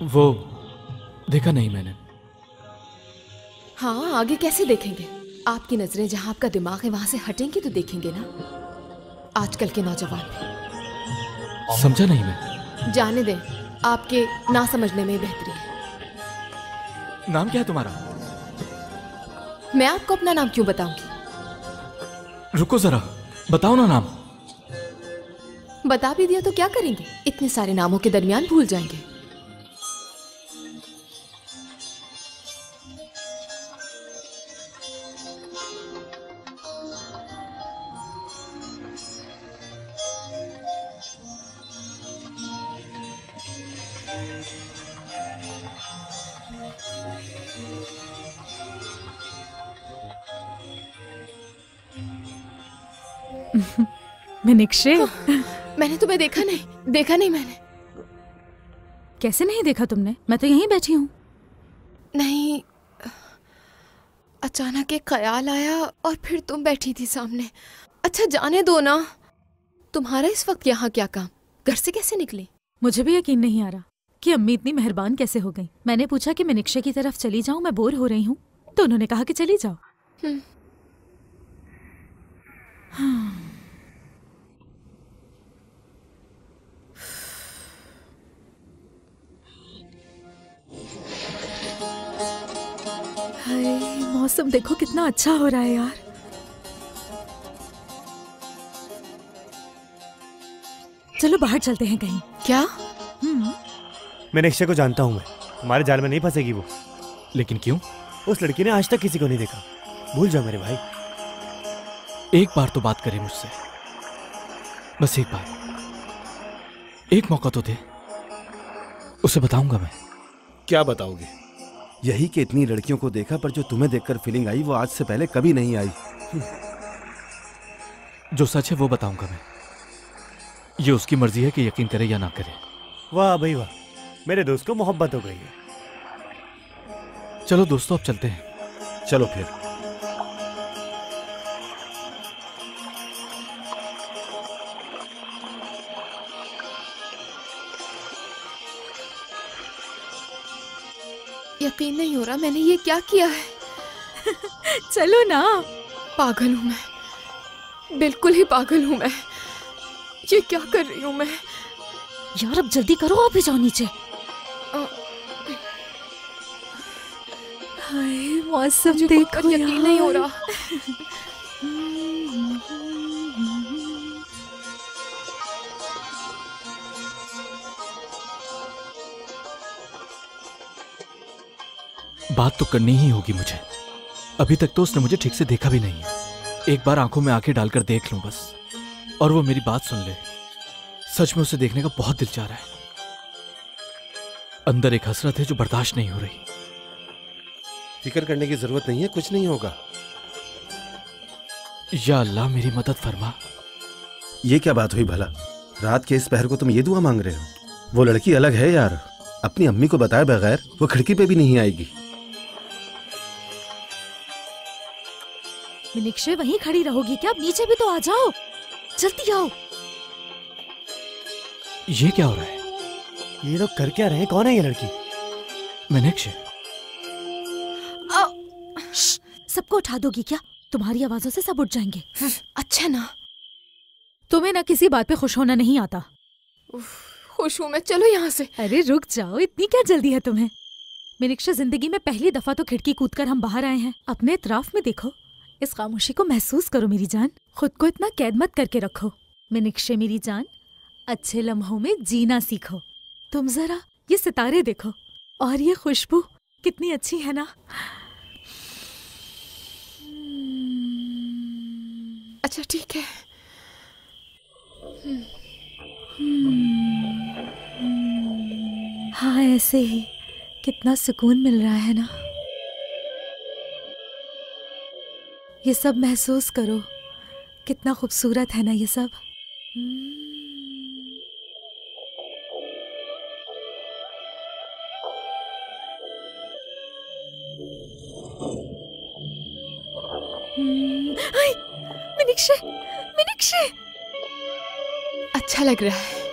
वो देखा नहीं मैंने। हाँ, आगे कैसे देखेंगे? आपकी नजरें जहाँ आपका दिमाग है वहां से हटेंगी तो देखेंगे ना। आजकल के नौजवान भी। समझा नहीं मैं। जाने दें, आपके ना समझने में बेहतरी है। नाम क्या है तुम्हारा? मैं आपको अपना नाम क्यों बताऊंगी? रुको जरा, बताओ ना नाम। बता भी दिया तो क्या करेंगे? इतने सारे नामों के दरमियान भूल जाएंगे। मीनाक्षी, मैंने तुम्हें देखा नहीं मैंने। कैसे नहीं देखा तुमने? मैं तो यहीं बैठी हूँ। नहीं, अचानक एक ख्याल आया और फिर तुम बैठी थी सामने। अच्छा जाने दो ना, तुम्हारा इस वक्त यहाँ क्या काम? घर से कैसे निकली? मुझे भी यकीन नहीं आ रहा कि अम्मी इतनी मेहरबान कैसे हो गई। मैंने पूछा कि मीनाक्षी की तरफ चली जाऊं, मैं बोर हो रही हूँ, तो उन्होंने कहा कि चली जाओ। हाय, मौसम देखो कितना अच्छा हो रहा है यार। चलो बाहर चलते हैं कहीं। क्या? मीनाक्षी को जानता हूँ मैं, हमारे जाल में नहीं फंसेगी वो। लेकिन क्यों? उस लड़की ने आज तक किसी को नहीं देखा। भूल जाओ मेरे भाई। एक बार तो बात करे मुझसे, बस एक बार, एक मौका तो दे। उसे बताऊंगा मैं। क्या बताओगे? यही कि इतनी लड़कियों को देखा, पर जो तुम्हें देखकर फीलिंग आई वो आज से पहले कभी नहीं आई। जो सच है वो बताऊंगा मैं। ये उसकी मर्जी है कि यकीन करे या ना करे। वाह भाई वाह, मेरे दोस्त को मोहब्बत हो गई है। चलो दोस्तों, अब चलते हैं। चलो फिर। यकीन नहीं हो रहा मैंने ये क्या किया है। चलो ना। पागल हूँ मैं, बिल्कुल ही पागल हूँ मैं। ये क्या कर रही हूँ मैं? यार अब जल्दी करो, आप भी जाओ नीचे। हाय मौसम देखो, यकीन नहीं हो रहा। बात तो करनी ही होगी मुझे। अभी तक तो उसने मुझे ठीक से देखा भी नहीं है। एक बार आंखों में आंखें डालकर देख लूं बस, और वो मेरी बात सुन ले। सच में उसे देखने का बहुत दिल चाह रहा है। अंदर एक हसरत है जो बर्दाश्त नहीं हो रही। फिक्र करने की जरूरत नहीं है, कुछ नहीं होगा। या अल्लाह मेरी मदद फरमा। ये क्या बात हुई भला? रात के इस पहर को तुम ये दुआ मांग रहे हो? वो लड़की अलग है यार, अपनी अम्मी को बताए बगैर वो खिड़की पे भी नहीं आएगी। मिनिक्षे वहीं खड़ी रहोगी क्या? अब नीचे भी तो आ जाओ, जल्दी आओ। ये क्या हो रहा है? ये लोग कर क्या रहे हैं? कौन है ये लड़की? मिनिक्षे सबको उठा दोगी क्या? तुम्हारी आवाजों से सब उठ जाएंगे। अच्छा ना, तुम्हें ना किसी बात पे खुश होना नहीं आता। खुश हूँ मैं, चलो यहाँ से। अरे रुक जाओ, इतनी क्या जल्दी है तुम्हें? मिनिक्षा, जिंदगी में पहली दफा तो खिड़की कूदकर हम बाहर आए हैं। अपने इतराफ में देखो, इस खामोशी को महसूस करो मेरी जान। खुद को इतना कैद मत करके रखो। मिनिक्षे मेरी जान, अच्छे लम्हों में जीना सीखो। तुम जरा ये सितारे देखो, और ये खुशबू कितनी अच्छी है ना। अच्छा ठीक है। हाँ ऐसे ही कितना सुकून मिल रहा है ना। ये सब महसूस करो, कितना खूबसूरत है ना ये सब। मिनिक्षे, मिनिक्षे, अच्छा लग रहा है।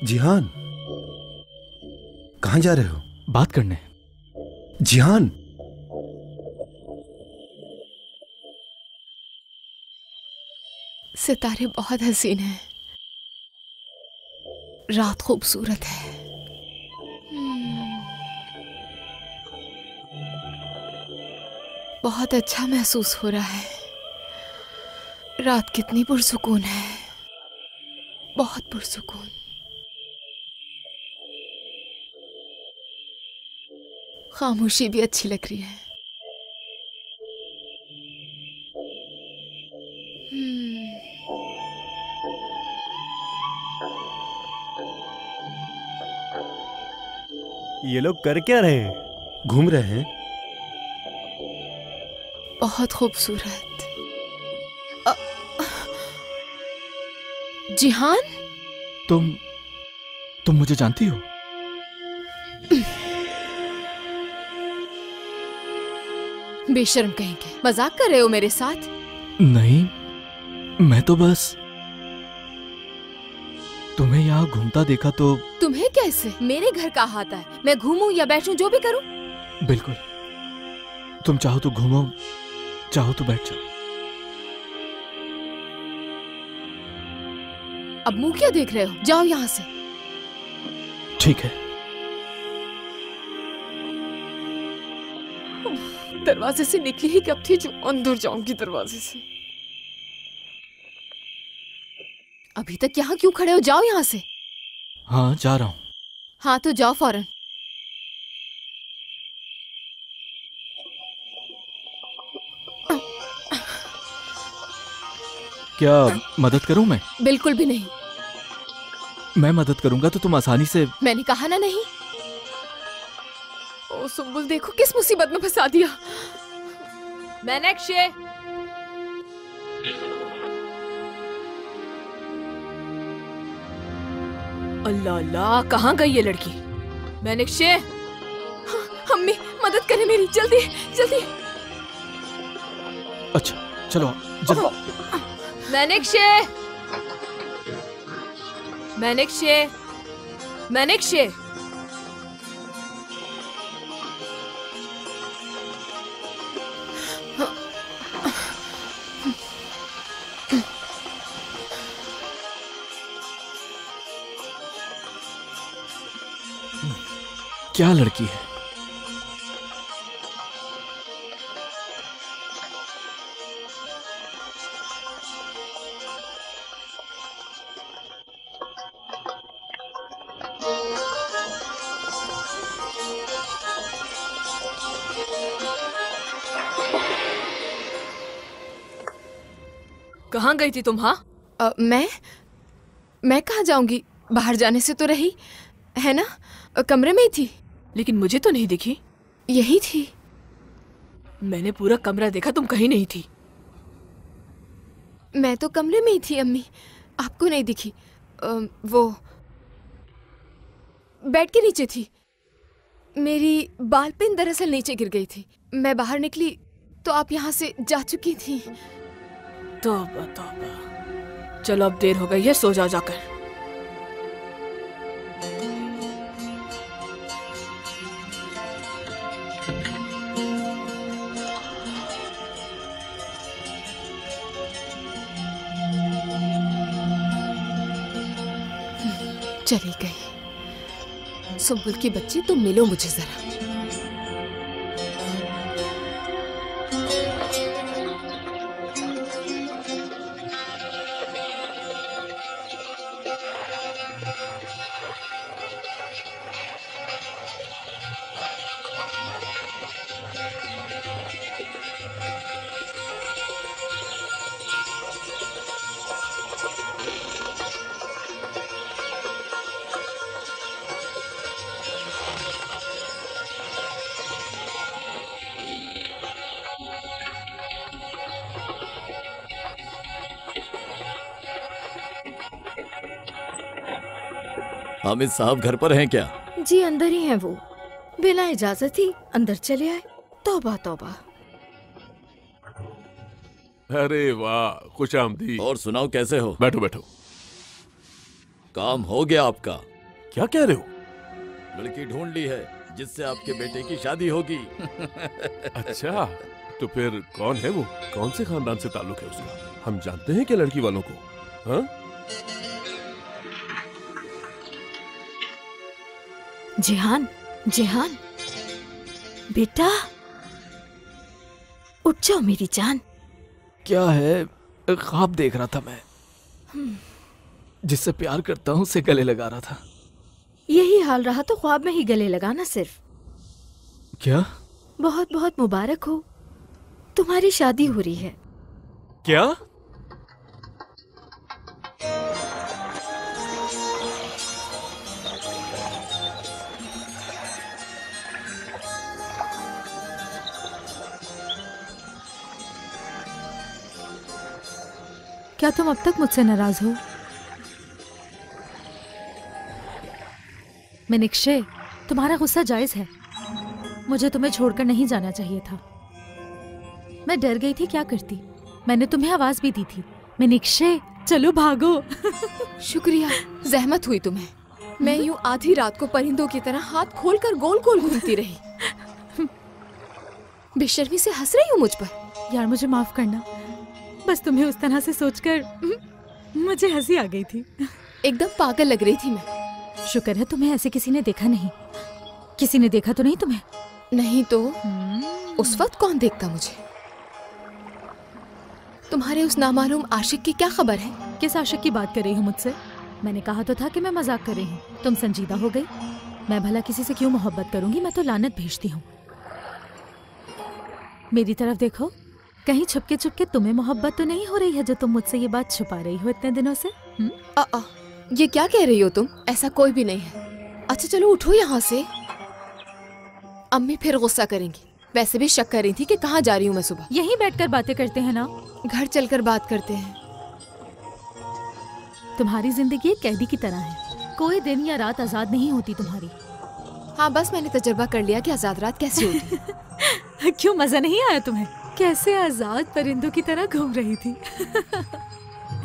जिहान, कहाँ जा रहे हो? बात करने। जिहान, सितारे बहुत हसीन हैं, रात खूबसूरत है। बहुत अच्छा महसूस हो रहा है। रात कितनी पुरसुकून है, बहुत पुरसुकून। खामोशी भी अच्छी लग रही है। ये लोग कर क्या रहे हैं? घूम रहे हैं। बहुत खूबसूरत। जिहान, तुम मुझे जानती हो? बेशर्म कहेंगे, मजाक कर रहे हो मेरे साथ? नहीं, मैं तो बस तुम्हें यहाँ घूमता देखा तो। तुम्हें कैसे? मेरे घर का हाथ है, मैं घूमूं या बैठूं जो भी करूं। बिल्कुल, तुम चाहो तो घूमो, चाहो तो बैठ जाओ। अब मुंह क्या देख रहे हो? जाओ यहाँ से। ठीक है। दरवाजे से निकली ही कब थी जो अंदर जाऊंगी दरवाजे से। अभी तक यहाँ क्यों खड़े हो? जाओ यहाँ से। हाँ जा रहा हूँ। हाँ तो जाओ फौरन। क्या मदद करूं मैं? बिल्कुल भी नहीं। मैं मदद करूंगा तो तुम आसानी से। मैंने कहा ना नहीं। ओ सुंबुल, देखो किस मुसीबत में फंसा दिया। मीनाक्षी, अल्लाह अल्लाह, कहाँ गई ये लड़की? मीनाक्षी, हाँ, अम्मी मदद करें मेरी, जल्दी जल्दी। अच्छा चलो मैनेक्षे, मैनेक्षे, मैनेक्षे। क्या लड़की है? कहाँ गई थी तुम? हाँ, मैं कहाँ जाऊंगी? बाहर जाने से तो रही है ना, कमरे में ही थी। लेकिन मुझे तो नहीं दिखी। यही थी। मैंने पूरा कमरा देखा, तुम कहीं नहीं थी। मैं तो कमरे में ही थी अम्मी, आपको नहीं दिखी। वो बेड के नीचे थी। मेरी बाल पिन दरअसल नीचे गिर गई थी। मैं बाहर निकली तो आप यहाँ से जा चुकी थी। तौबा तौबा। चलो अब देर हो गई है, सो जाओ जाकर। चली गई। सुंबुल की बच्ची, तुम मिलो मुझे जरा। हामिद साहब घर पर हैं क्या? जी अंदर ही हैं वो। बिना इजाजत ही अंदर चले आए। तौबा तौबा। अरे वाह, खुश आमदी। और सुनाओ, कैसे हो? बैठो बैठो। काम हो गया आपका? क्या कह रहे हो? लड़की ढूंढ ली है जिससे आपके बेटे की शादी होगी। अच्छा, तो फिर कौन है वो? कौन से खानदान से ताल्लुक है उसका? हम जानते हैं क्या लड़की वालों को? हाँ? जिहान, जिहान बेटा, उठ जाओ मेरी जान। क्या है? ख्वाब देख रहा था मैं। जिससे प्यार करता हूँ उसे गले लगा रहा था। यही हाल रहा तो ख्वाब में ही गले लगाना सिर्फ। क्या? बहुत बहुत मुबारक हो, तुम्हारी शादी हो रही है। क्या? क्या तुम अब तक मुझसे नाराज हो? मैनेक्षे, तुम्हारा गुस्सा जायज है। मुझे तुम्हें छोड़कर नहीं जाना चाहिए था। मैं डर गई थी, क्या करती। मैंने तुम्हें आवाज भी दी थी, मैनेक्षे चलो भागो। शुक्रिया, जहमत हुई तुम्हें। मैं यूं आधी रात को परिंदों की तरह हाथ खोलकर गोल गोल घूमती रही। बेशर्मी से हंस रही हो मुझ पर। यार मुझे माफ करना, बस तुम्हें उस तरह से सोचकर मुझे हंसी आ गई थी। एकदम पागल लग रही थी मैं। शुक्र है तुम्हें ऐसे किसी ने देखा नहीं। किसी ने देखा तो नहीं तुम्हें? नहीं तो उस वक्त कौन देखता मुझे। तुम्हारे उस नामालूम आशिक की क्या खबर है? किस आशिक की बात कर रही हो मुझसे? मैंने कहा तो था कि मैं मजाक कर रही हूँ। तुम संजीदा हो गई। मैं भला किसी से क्यों मोहब्बत करूंगी? मैं तो लानत भेजती हूँ। मेरी तरफ देखो, कहीं छुपके छुपके तुम्हें मोहब्बत तो नहीं हो रही है जो तुम मुझसे ये बात छुपा रही हो इतने दिनों से? ये क्या कह रही हो तुम? ऐसा कोई भी नहीं है। अच्छा चलो उठो यहाँ से। अम्मी फिर गुस्सा करेंगी। वैसे भी शक कर रही थी कि कहाँ जा रही हूँ मैं सुबह। यहीं बैठकर बातें करते हैं ना। घर चलकर बात करते हैं। तुम्हारी जिंदगी एक कैदी की तरह है, कोई दिन या रात आजाद नहीं होती तुम्हारी। हाँ बस मैंने तजुर्बा कर लिया कि आजाद रात कैसी होती है। क्यों, मजा नहीं आया तुम्हें? कैसे आजाद परिंदों की तरह घूम रही थी।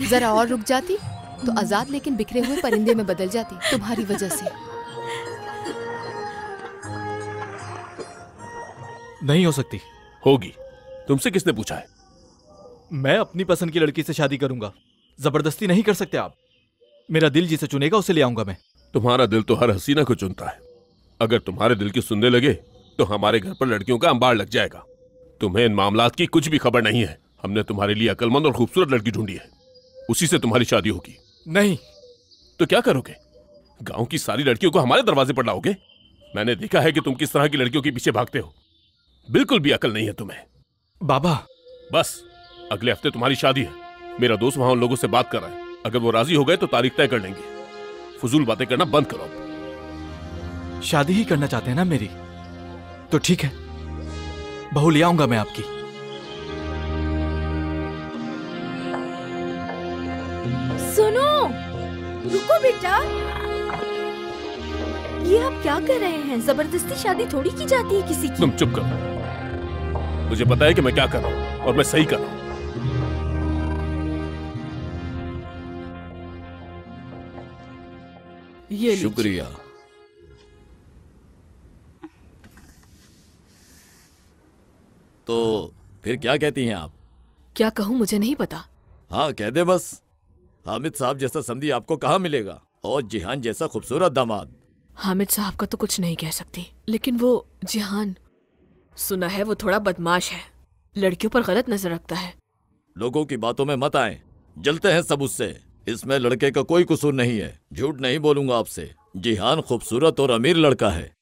जरा और रुक जाती तो आजाद लेकिन बिखरे हुए परिंदे में बदल जाती तुम्हारी वजह से। नहीं हो सकती। होगी। तुमसे किसने पूछा है? मैं अपनी पसंद की लड़की से शादी करूंगा, जबरदस्ती नहीं कर सकते आप। मेरा दिल जिसे चुनेगा उसे ले आऊंगा मैं। तुम्हारा दिल तो हर हसीना को चुनता है। अगर तुम्हारे दिल की सुनने लगे तो हमारे घर पर लड़कियों का अंबार लग जाएगा। तुम्हें इन मामलात की कुछ भी खबर नहीं है। हमने तुम्हारे लिए अक्लमंद और खूबसूरत लड़की ढूंढी है, उसी से तुम्हारी शादी होगी। नहीं तो क्या करोगे? गांव की सारी लड़कियों को हमारे दरवाजे पर लाओगे? मैंने देखा है कि तुम किस तरह की लड़कियों के पीछे भागते हो। बिल्कुल भी अकल नहीं है तुम्हें। बाबा बस अगले हफ्ते तुम्हारी शादी है। मेरा दोस्त वहां उन लोगों से बात कर रहा है। अगर वो राजी हो गए तो तारीख तय कर लेंगे। फजूल बातें करना बंद करो। शादी ही करना चाहते हैं ना मेरी, तो ठीक है, बहू ले आऊंगा मैं आपकी। सुनो, रुको बेटा, ये आप क्या कर रहे हैं? जबरदस्ती शादी थोड़ी की जाती है किसी की। तुम चुप करो। मुझे पता है कि मैं क्या कर रहा हूं और मैं सही कर रहा हूं। ये शुक्रिया। तो फिर क्या कहती हैं आप? क्या कहूँ मुझे नहीं पता। हाँ कह दे बस। हामिद साहब जैसा समधी आपको कहाँ मिलेगा, और जिहान जैसा खूबसूरत दामाद। हामिद साहब का तो कुछ नहीं कह सकती, लेकिन वो जिहान, सुना है वो थोड़ा बदमाश है, लड़कियों पर गलत नजर रखता है। लोगों की बातों में मत आए, जलते हैं सब उससे। इसमें लड़के का कोई कसूर नहीं है, झूठ नहीं बोलूंगा आपसे। जिहान खूबसूरत और अमीर लड़का है,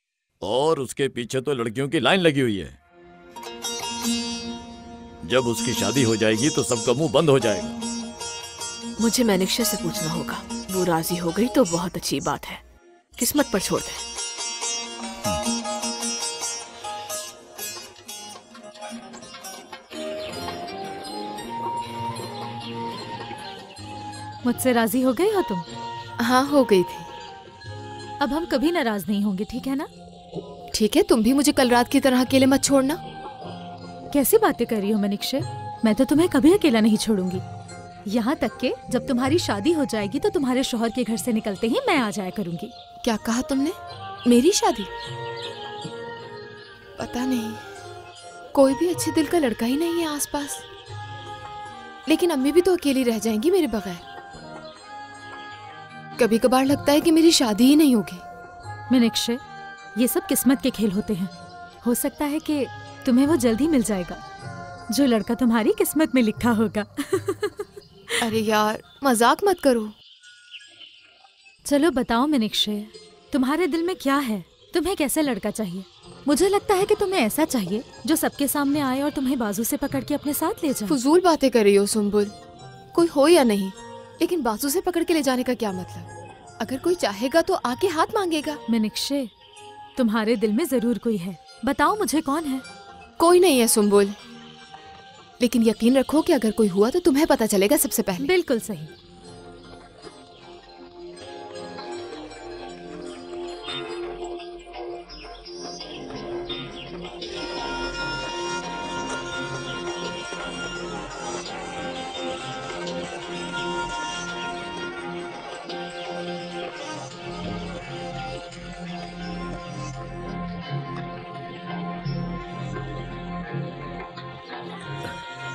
और उसके पीछे तो लड़कियों की लाइन लगी हुई है। जब उसकी शादी हो जाएगी तो सबका मुंह बंद हो जाएगा। मुझे मैनिक्षा से पूछना होगा। वो राजी हो गई तो बहुत अच्छी बात है, किस्मत पर छोड़ दे। मुझसे राजी हो गई हो तुम? हाँ हो गई थी। अब हम कभी नाराज नहीं होंगे, ठीक है ना? ठीक है, तुम भी मुझे कल रात की तरह अकेले मत छोड़ना। कैसी बातें कर रही हो मनीषा? मैं तो तुम्हें कभी अकेला नहीं छोड़ूंगी। यहाँ तक के जब तुम्हारी शादी हो जाएगी तो तुम्हारे शौहर के घर से निकलते ही मैं आ जाया करूंगी। क्या कहा तुमने? मेरी शादी? पता नहीं, कोई भी अच्छे दिल का लड़का ही नहीं है आसपास। लेकिन अम्मी भी तो अकेली रह जाएंगी मेरे बगैर। कभी कभार लगता है कि मेरी शादी ही नहीं होगी। मीनाक्षी, ये सब किस्मत के खेल होते हैं। हो सकता है कि तुम्हें वो जल्दी मिल जाएगा, जो लड़का तुम्हारी किस्मत में लिखा होगा। अरे यार, मजाक मत करो। चलो बताओ मीनाक्षी, तुम्हारे दिल में क्या है? तुम्हें कैसा लड़का चाहिए? मुझे लगता है कि तुम्हें ऐसा चाहिए जो सबके सामने आए और तुम्हें बाजू से पकड़ के अपने साथ ले जाए। फजूल बातें कर रही हो सुम्बुल। कोई हो या नहीं, लेकिन बाजू से पकड़ के ले जाने का क्या मतलब? अगर कोई चाहेगा तो आके हाथ मांगेगा। मीनाक्षी, तुम्हारे दिल में जरूर कोई है, बताओ मुझे कौन है? कोई नहीं है सुम्बुल, लेकिन यकीन रखो कि अगर कोई हुआ तो तुम्हें पता चलेगा सबसे पहले। बिल्कुल सही।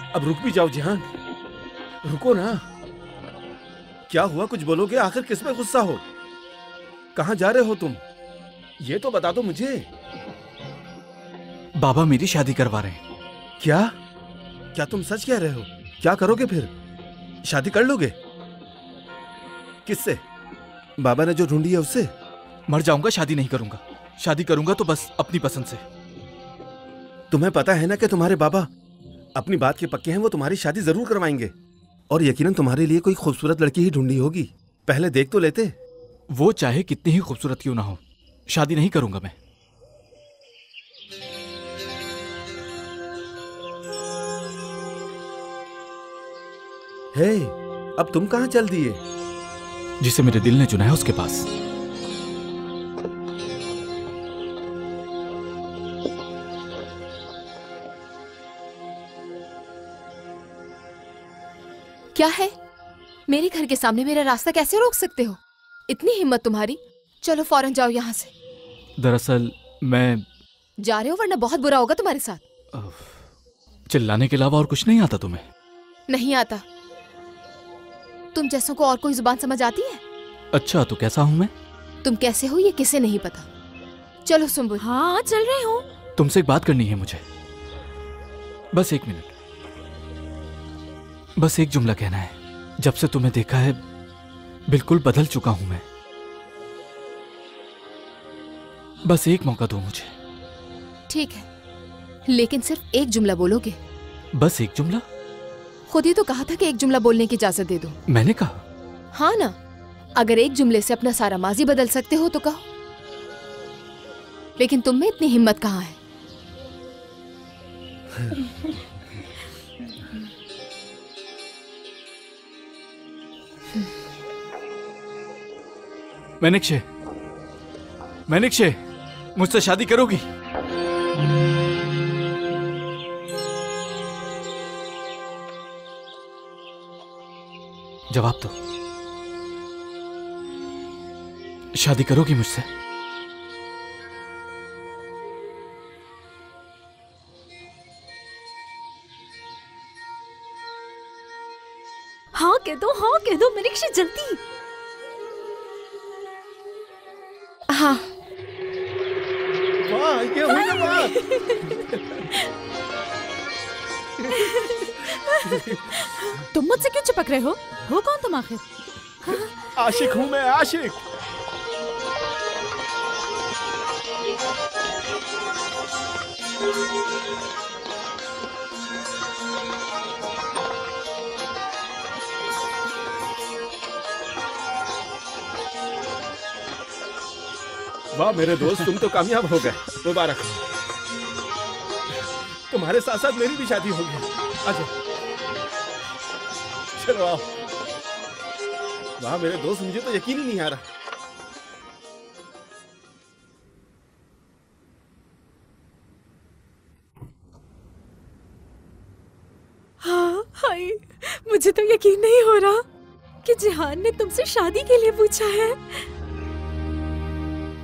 अब रुक भी जाओ जिहान, रुको ना। क्या हुआ, कुछ बोलोगे? आखिर किस में गुस्सा हो? कहाँ जा रहे हो तुम? ये तो बता दो मुझे। बाबा मेरी शादी करवा रहे हैं। क्या? क्या तुम सच कह रहे हो? क्या करोगे फिर? शादी कर लोगे? किससे? बाबा ने जो ढूंढी है उससे? मर जाऊंगा, शादी नहीं करूंगा। शादी करूंगा तो बस अपनी पसंद से। तुम्हें पता है ना कि तुम्हारे बाबा अपनी बात के पक्के हैं। वो तुम्हारी शादी जरूर करवाएंगे, और यकीनन तुम्हारे लिए कोई खूबसूरत लड़की ही ढूंढी होगी। पहले देख तो लेते। वो चाहे कितनी ही खूबसूरत क्यों ना हो, शादी नहीं करूंगा मैं। हे, अब तुम कहां चल दिए? जिसे मेरे दिल ने चुना है उसके पास। क्या है? मेरे घर के सामने मेरा रास्ता कैसे रोक सकते हो? इतनी हिम्मत तुम्हारी? चलो फौरन जाओ यहाँ से। दरअसल मैं जा रहे हो वरना बहुत बुरा होगा तुम्हारे साथ। चिल्लाने के अलावा और कुछ नहीं आता तुम्हें? नहीं आता। तुम जैसों को और कोई जुबान समझ आती है? अच्छा, तो कैसा हूँ मैं? तुम कैसे हो ये किसे नहीं पता। चलो सुम्बुल। हाँ चल रही हूँ। तुमसे एक बात करनी है मुझे, बस 1 मिनट। बस एक जुमला कहना है। जब से तुम्हें देखा है बिल्कुल बदल चुका हूं मैं। बस एक मौका दो मुझे। ठीक है, लेकिन सिर्फ एक जुमला बोलोगे? बस एक जुमला? खुद ही तो कहा था कि एक जुमला बोलने की इजाजत दे दो। मैंने कहा? हाँ ना, अगर एक जुमले से अपना सारा माजी बदल सकते हो तो कहो। लेकिन तुम में इतनी हिम्मत कहाँ है? मैनिक्षे, मैनिक्षे, मुझसे शादी करोगी? जवाब दो, शादी करोगी मुझसे? हाँ कह दो मैनिक्षे, जल्दी। हाँ। वाह, ये हुई ना बात। तुम मुझसे क्यों चिपक रहे हो कौन तुम आखिर? आशिक हूँ मैं, आशिक। वाह मेरे दोस्त, तुम तो कामयाब हो गए। मुबारक हो। तुम्हारे साथ साथ मेरी भी शादी होगी। अच्छा चलो आओ। वाह मेरे दोस्त, मुझे तो यकीन ही नहीं आ रहा। हाँ हाय, मुझे तो यकीन नहीं हो रहा कि जिहान ने तुमसे शादी के लिए पूछा है।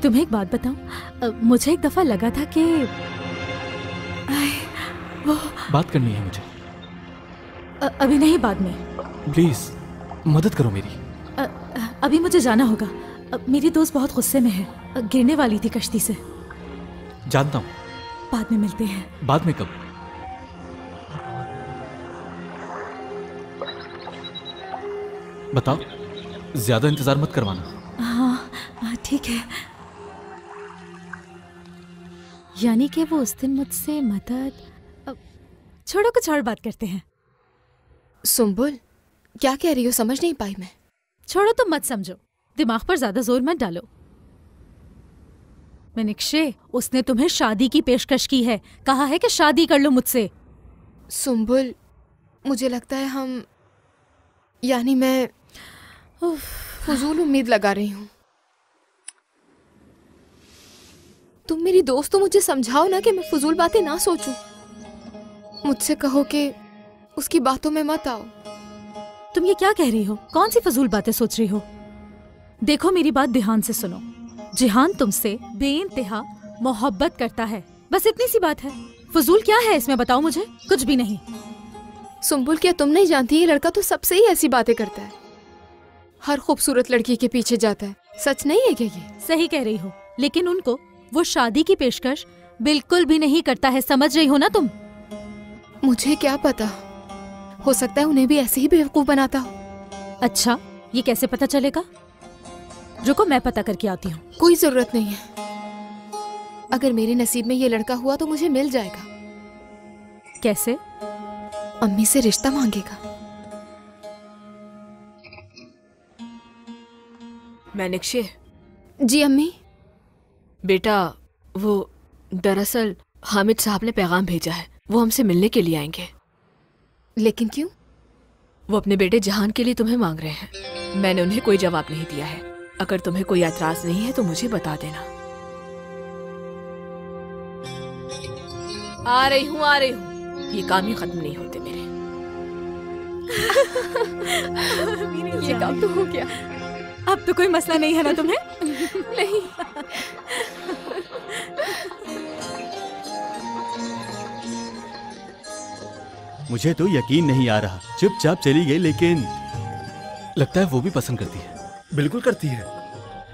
तुम्हें एक बात बताऊं, मुझे एक दफा लगा था कि वो बात करनी है मुझे। अभी नहीं, बाद में। प्लीज मदद करो मेरी। अभी मुझे जाना होगा। मेरी दोस्त बहुत गुस्से में है, गिरने वाली थी कश्ती से। जानता हूँ। बाद में मिलते हैं। बाद में कब? बताओ, ज्यादा इंतजार मत करवाना। हाँ ठीक है। यानी कि वो उस दिन मुझसे मदद। छोड़ो, कुछ और बात करते हैं। सुम्बुल, क्या कह रही हो? समझ नहीं पाई मैं। छोड़ो, तुम मत समझो, दिमाग पर ज्यादा जोर मत डालो। मैनिक्षे, उसने तुम्हें शादी की पेशकश की है, कहा है कि शादी कर लो मुझसे। सुम्बुल, मुझे लगता है मैं फजूल उम्मीद लगा रही हूँ। तुम मेरी दोस्त हो, मुझे समझाओ ना कि मैं फजूल बातें ना सोचूं। मुझसे कहो कि उसकी बातों में मत आओ। तुम ये क्या कह रही हो? कौन सी फजूल बातें सोच रही हो? देखो, मेरी बात ध्यान से सुनो। जिहान तुमसे बेइंतहा मोहब्बत करता है, बस इतनी सी बात है। फजूल क्या है इसमें, बताओ मुझे। कुछ भी नहीं। सुम्बुल, क्या तुम नहीं जानती ये लड़का तो सबसे ही ऐसी बातें करता है, हर खूबसूरत लड़की के पीछे जाता है। सच नहीं है क्या ये? सही कह रही हो, लेकिन उनको वो शादी की पेशकश बिल्कुल भी नहीं करता है, समझ रही हो ना तुम? मुझे क्या पता, हो सकता है उन्हें भी ऐसे ही बेवकूफ बनाता हो। अच्छा, ये कैसे पता चलेगा? रुको, मैं पता करके आती हूँ। कोई जरूरत नहीं है। अगर मेरे नसीब में ये लड़का हुआ तो मुझे मिल जाएगा। कैसे? अम्मी से रिश्ता मांगेगा। मैनिक्षे। जी अम्मी। बेटा, वो दरअसल हामिद साहब ने पैगाम भेजा है, वो हमसे मिलने के लिए आएंगे। लेकिन क्यों? वो अपने बेटे जहान के लिए तुम्हें मांग रहे हैं। मैंने उन्हें कोई जवाब नहीं दिया है। अगर तुम्हें कोई एतराज नहीं है तो मुझे बता देना। आ रही हूँ। ये काम ही खत्म नहीं होते मेरे। ये काम तो हो गया। अब तो कोई मसला नहीं है ना तुम्हें? नहीं। मुझे तो यकीन नहीं आ रहा, चुपचाप चली गई, लेकिन लगता है वो भी पसंद करती है। बिल्कुल करती है,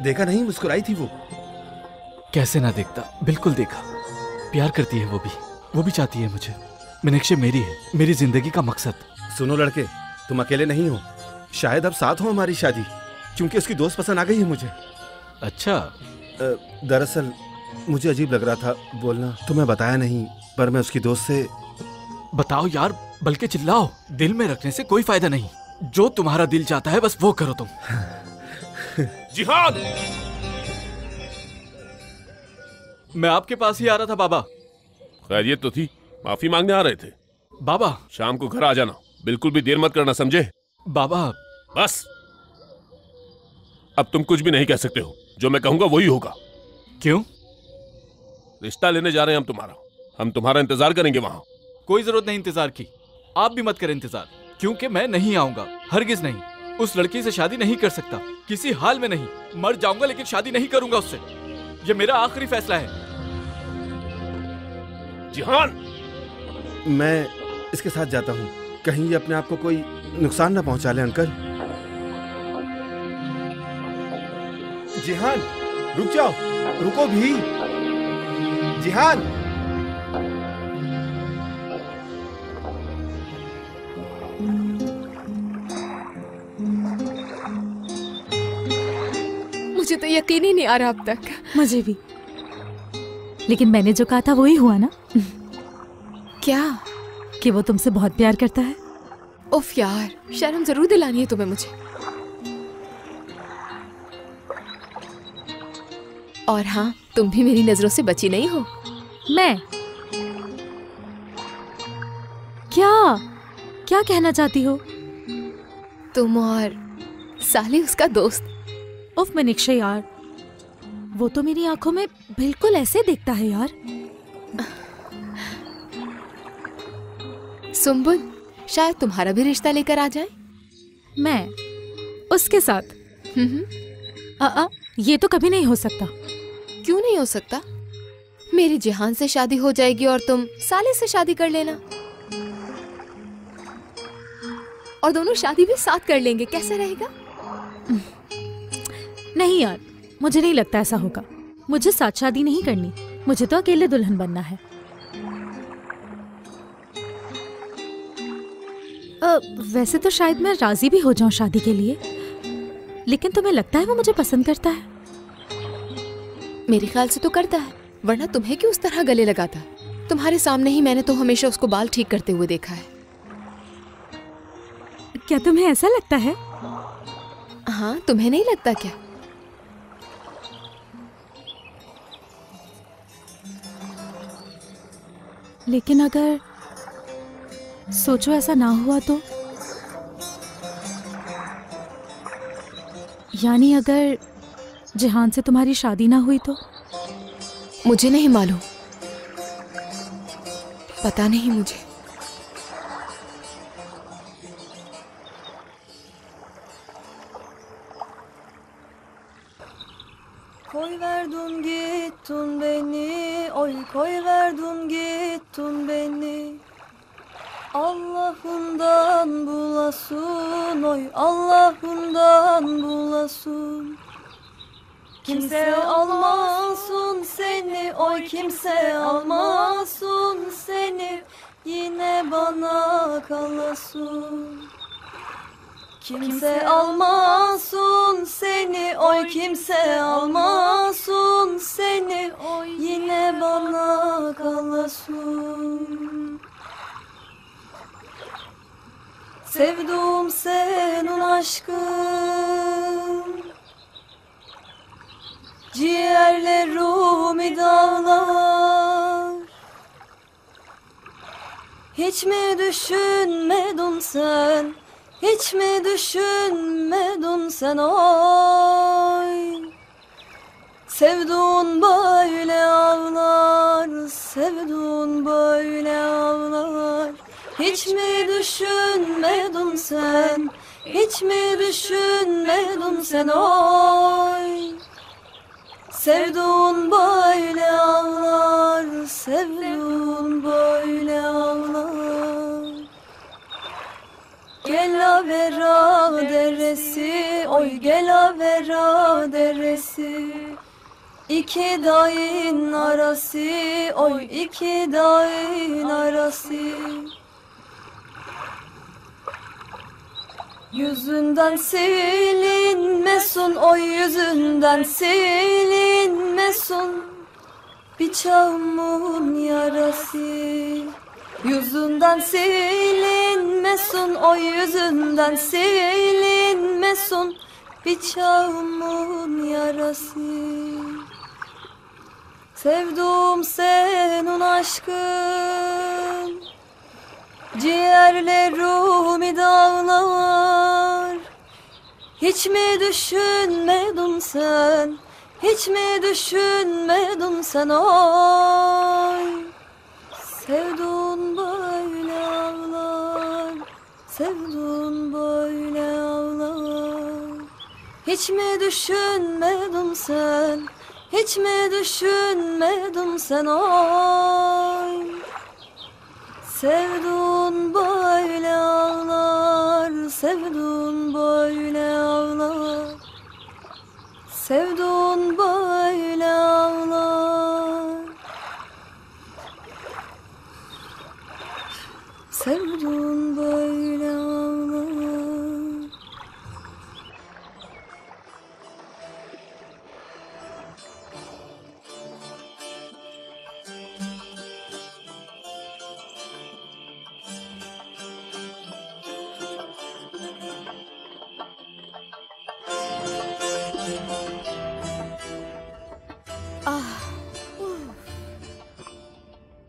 देखा नहीं मुस्कुराई थी वो। कैसे ना देखता, बिल्कुल देखा। प्यार करती है वो भी चाहती है मुझे। मीनाक्षी मेरी है, मेरी जिंदगी का मकसद। सुनो लड़के, तुम अकेले नहीं हो, शायद अब साथ हो हमारी शादी, क्योंकि उसकी दोस्त पसंद आ गई है मुझे। अच्छा। दरअसल मुझे अजीब लग रहा था बोलना, तुम्हें बताया नहीं, पर मैं उसकी दोस्त से। बताओ यार, बल्कि चिल्लाओ, दिल में रखने से कोई फायदा नहीं। जो तुम्हारा दिल चाहता है बस वो करो तुम। जिहाद, मैं आपके पास ही आ रहा था बाबा। खैरियत तो थी, माफी मांगने आ रहे थे। बाबा शाम को घर आ जाना, बिल्कुल भी देर मत करना, समझे? बाबा बस, अब तुम कुछ भी नहीं कह सकते हो, जो मैं कहूंगा वही होगा। क्यों? रिश्ता लेने जा रहे हैं हम तुम्हारा इंतजार करेंगे वहां। कोई जरूरत नहीं इंतजार की, आप भी मत करें इंतजार, क्योंकि मैं नहीं आऊंगा, हरगिज नहीं। उस लड़की से शादी नहीं कर सकता, किसी हाल में नहीं। मर जाऊंगा लेकिन शादी नहीं करूंगा उससे, ये मेरा आखिरी फैसला है। जिहान, मैं इसके साथ जाता हूँ, कहीं ये अपने आप को कोई नुकसान ना पहुंचा ले। अंकल, जिहान रुक जाओ, रुको भी। जिहान, मुझे तो यकीन ही नहीं आ रहा अब तक। मुझे भी, लेकिन मैंने जो कहा था वही हुआ ना। क्या? कि वो तुमसे बहुत प्यार करता है। उफ यार, शर्म जरूर दिलानी है तुम्हें मुझे। और हाँ, तुम भी मेरी नजरों से बची नहीं हो। मैं क्या कहना चाहती हो? तुम और साली उसका दोस्त। उफ मीनाक्षी यार, वो तो मेरी आंखों में बिल्कुल ऐसे देखता है यार। सुम्बुल, शायद तुम्हारा भी रिश्ता लेकर आ जाए। मैं उसके साथ? ये तो कभी नहीं हो सकता। क्यों नहीं हो सकता? मेरी जिहान से शादी हो जाएगी और तुम साले से शादी कर लेना, और दोनों शादी भी साथ कर लेंगे। कैसा रहेगा? नहीं यार, मुझे नहीं लगता ऐसा होगा। मुझे साथ शादी नहीं करनी, मुझे तो अकेले दुल्हन बनना है। वैसे तो शायद मैं राजी भी हो जाऊं शादी के लिए, लेकिन तुम्हें लगता है वो मुझे पसंद करता है? मेरे ख्याल से तो करता है, वरना तुम्हें क्यों उस तरह गले लगाता? तुम्हारे सामने ही मैंने तो हमेशा उसको बाल ठीक करते हुए देखा है। क्या तुम्हें ऐसा लगता है? हाँ, तुम्हें नहीं लगता क्या? लेकिन अगर सोचो ऐसा ना हुआ तो? यानी अगर जिहान से तुम्हारी शादी ना हुई तो? मुझे नहीं मालूम, पता नहीं मुझे। Koyverdun gittin beni, oy koyverdun gittin beni. Allah'ından bulasın, oy Allah'ından bulasın. Kimse almasın seni, oy kimse almasın seni. Yine bana kalasın. Kimse almasın seni, oy kimse almasın seni. Yine bana kalasın. Sevdum senin aşkın, ciğerlerimi dağlar. Hiç mi düşünmedin sen? Hiç mi düşünmedin sen oy? Sevduğun böyle ağlar, sevduğun böyle ağlar. Hiç mi düşünmedin sen? Hiç mi düşünmedin sen oy? Sevduğun böyle ağlar, sevduğun böyle ağlar. Gelavera deresi, oy Gelavera deresi. İki dağın arası, oy iki dağın arası. Yüzünden silinmesin, oy yüzünden silinmesin. Bıçağımın yarası. Yüzünden silinmesin, oy yüzünden silinmesin. Bıçağımın yarası. Sevduğum senin aşkın, ciğerlerimi dağlar. Hiç mi düşünmedin sen? Hiç mi düşünmedin sen oy? Sevduğun böyle ağlar, sevduğun böyle ağlar. Hiç mi düşünmedin sen? Hiç mi düşünmedin sen oy? Sevduğun böyle ağlar, sevduğun böyle ağlar. Sevduğun böyle ağlar. Sevduğun böyle ağlar.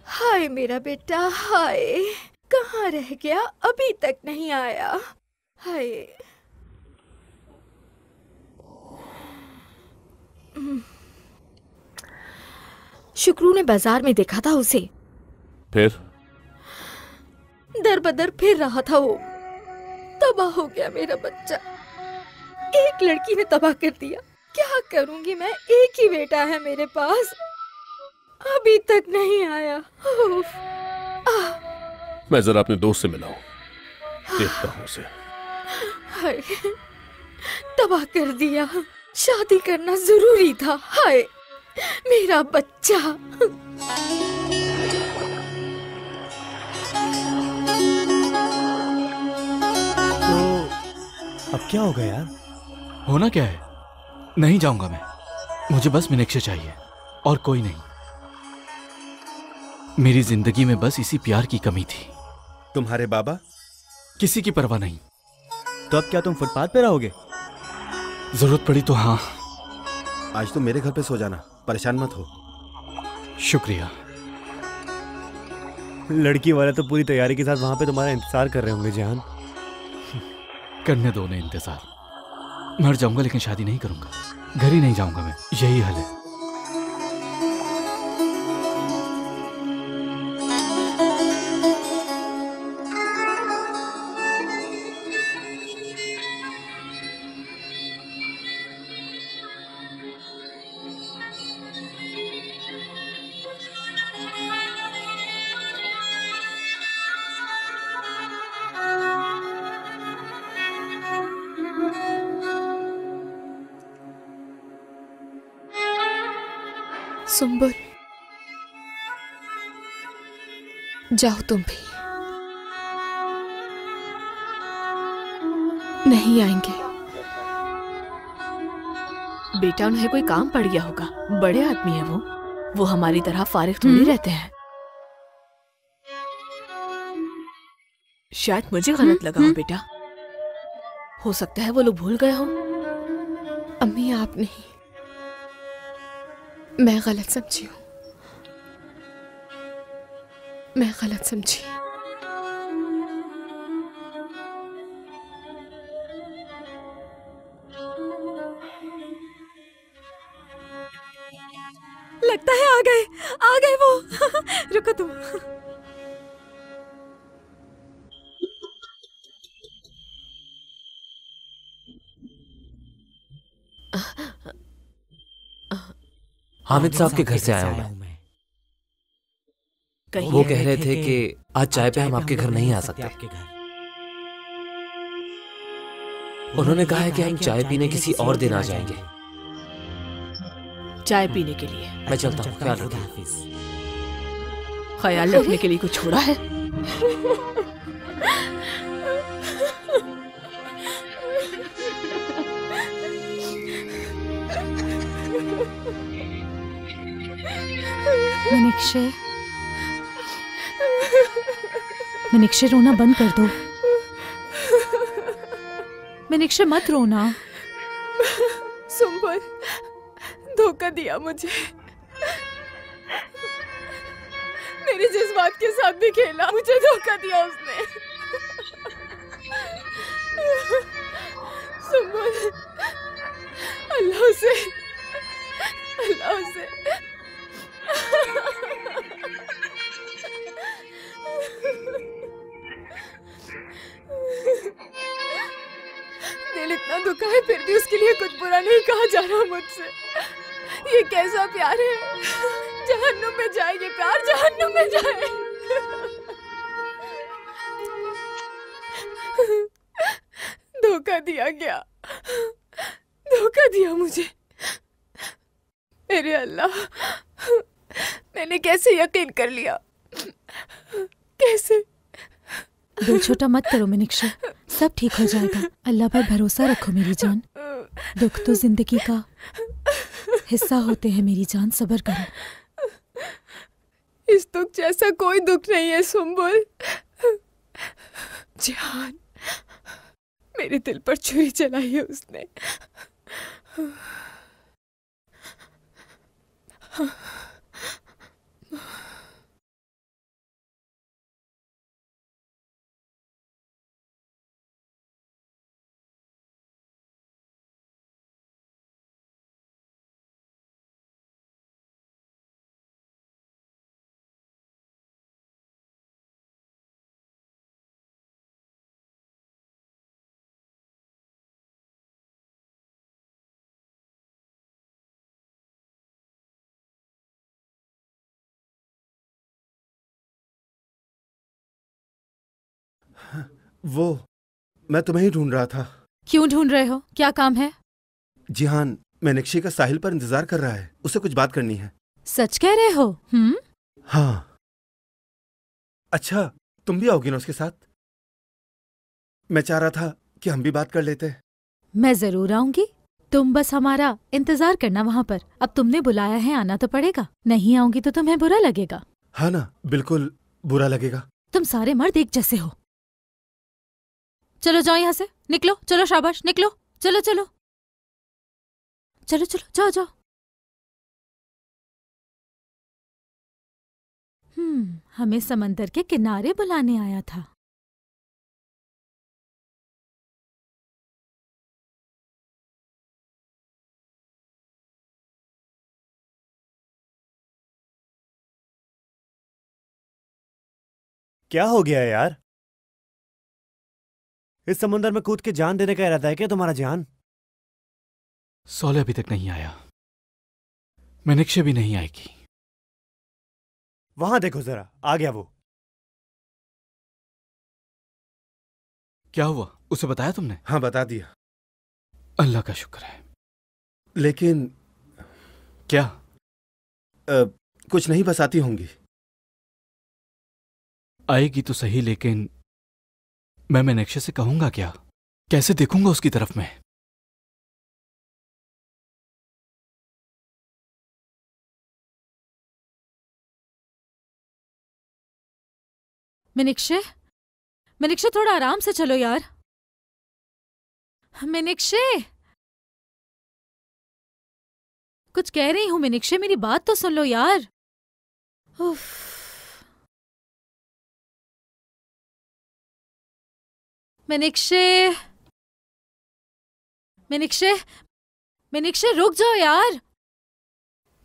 हाय मेरा बेटा, हाय कहाँ रह गया, अभी तक नहीं आया। हाय शुक्रू ने बाजार में देखा था उसे, फिर दर बदर फिर रहा था वो। तबाह हो गया मेरा बच्चा, एक लड़की ने तबाह कर दिया। क्या करूंगी मैं, एक ही बेटा है मेरे पास, अभी तक नहीं आया। मैं जरा अपने दोस्त से मिला हूं, देखता हूं उसे। हाय तबाह कर दिया, शादी करना जरूरी था। हाय मेरा बच्चा। तो अब क्या होगा यार? होना क्या है, नहीं जाऊंगा मैं। मुझे बस मीनाक्षी चाहिए और कोई नहीं। मेरी जिंदगी में बस इसी प्यार की कमी थी। तुम्हारे बाबा? किसी की परवाह नहीं। तो अब क्या तुम फुटपाथ पे रहोगे? जरूरत पड़ी तो हाँ। आज तो मेरे घर पे सो जाना, परेशान मत हो। शुक्रिया। लड़की वाले तो पूरी तैयारी के साथ वहां पे तुम्हारा इंतजार कर रहे होंगे जहान। करने दो उन्हें इंतजार। मर जाऊंगा लेकिन शादी नहीं करूंगा, घर ही नहीं जाऊंगा मैं, यही हल है। सुंबुल, जाओ तुम भी। नहीं आएंगे। बेटा उन्हें कोई काम पड़ गया होगा, बड़े आदमी है वो हमारी तरह फारिग थोड़ी रहते हैं। शायद मुझे गलत लगा हो बेटा, हो सकता है वो लोग भूल गए हो। अम्मी आप नहीं, मैं गलत समझी हूँ, मैं गलत समझी। लगता है आ गए वो। रुको तुम। हामिद साहब के घर से आया हूँ मैं। वो कह रहे थे कि आज चाय पे हम आपके घर नहीं आ सकते। उन्होंने कहा है कि हम चाय पीने किसी और दिन आ जाएंगे। चाय पीने के लिए मैं चलता हूँ, ख्याल रखिए। ख्याल रखने के लिए कुछ छोड़ा है? मीनाक्षी, मीनाक्षी रोना बंद कर दो। मीनाक्षी मत रोना। सुंबल धोखा दिया मुझे, मेरे जज्बात के साथ भी खेला, मुझे धोखा दिया उसने। सुंबल अल्लाह से दिल इतना दुखा है, फिर भी उसके लिए कुछ बुरा नहीं कहा जा रहा मुझसे। ये कैसा प्यार है? जहन्नुम में जाए ये प्यार, जहन्नुम में जाए। धोखा दिया गया, धोखा दिया मुझे। मेरे अल्लाह, मैंने कैसे यकीन कर लिया? कैसे? दिल छोटा मत करो मीनाक्षी, सब ठीक हो जाएगा। अल्लाह पर भरोसा रखो मेरी जान। दुख तो जिंदगी का हिस्सा होते हैं मेरी जान, सब्र करो। इस दुख जैसा कोई दुख नहीं है सुंबुल। जान, मेरे दिल पर छुरी चलाई है उसने। वो मैं तुम्हें ही ढूंढ रहा था। क्यों ढूंढ रहे हो? क्या काम है? जिहान मीनाक्षी का साहिल पर इंतजार कर रहा है, उससे कुछ बात करनी है। सच कह रहे हो? हाँ। अच्छा, तुम भी आओगी ना उसके साथ? मैं चाह रहा था कि हम भी बात कर लेते। मैं जरूर आऊंगी, तुम बस हमारा इंतजार करना वहाँ पर। अब तुमने बुलाया है, आना तो पड़ेगा। नहीं आऊंगी तो तुम्हें बुरा लगेगा। हाँ ना, बिल्कुल बुरा लगेगा। तुम सारे मर्द एक जैसे हो। चलो जाओ यहाँ से, निकलो। चलो शाबाश, निकलो। चलो चलो चलो चलो, जाओ जाओ। हमें समंदर के किनारे बुलाने आया था। क्या हो गया यार? इस समुंदर में कूद के जान देने का इरादा है क्या तुम्हारा जान? सोले अभी तक नहीं आया, मीनाक्षी भी नहीं आएगी। वहां देखो जरा, आ गया वो। क्या हुआ, उसे बताया तुमने? हाँ, बता दिया। अल्लाह का शुक्र है। लेकिन क्या? कुछ नहीं, बस आती होंगी। आएगी तो सही, लेकिन मैं मीनाक्षी से कहूंगा क्या? कैसे देखूंगा उसकी तरफ मैं? मीनाक्षी, मीनाक्षी थोड़ा आराम से चलो यार। मीनाक्षी, कुछ कह रही हूं मीनाक्षी, मेरी बात तो सुन लो यार। उफ। मीनाक्षी, मीनाक्षी, मीनाक्षी रुक जाओ यार।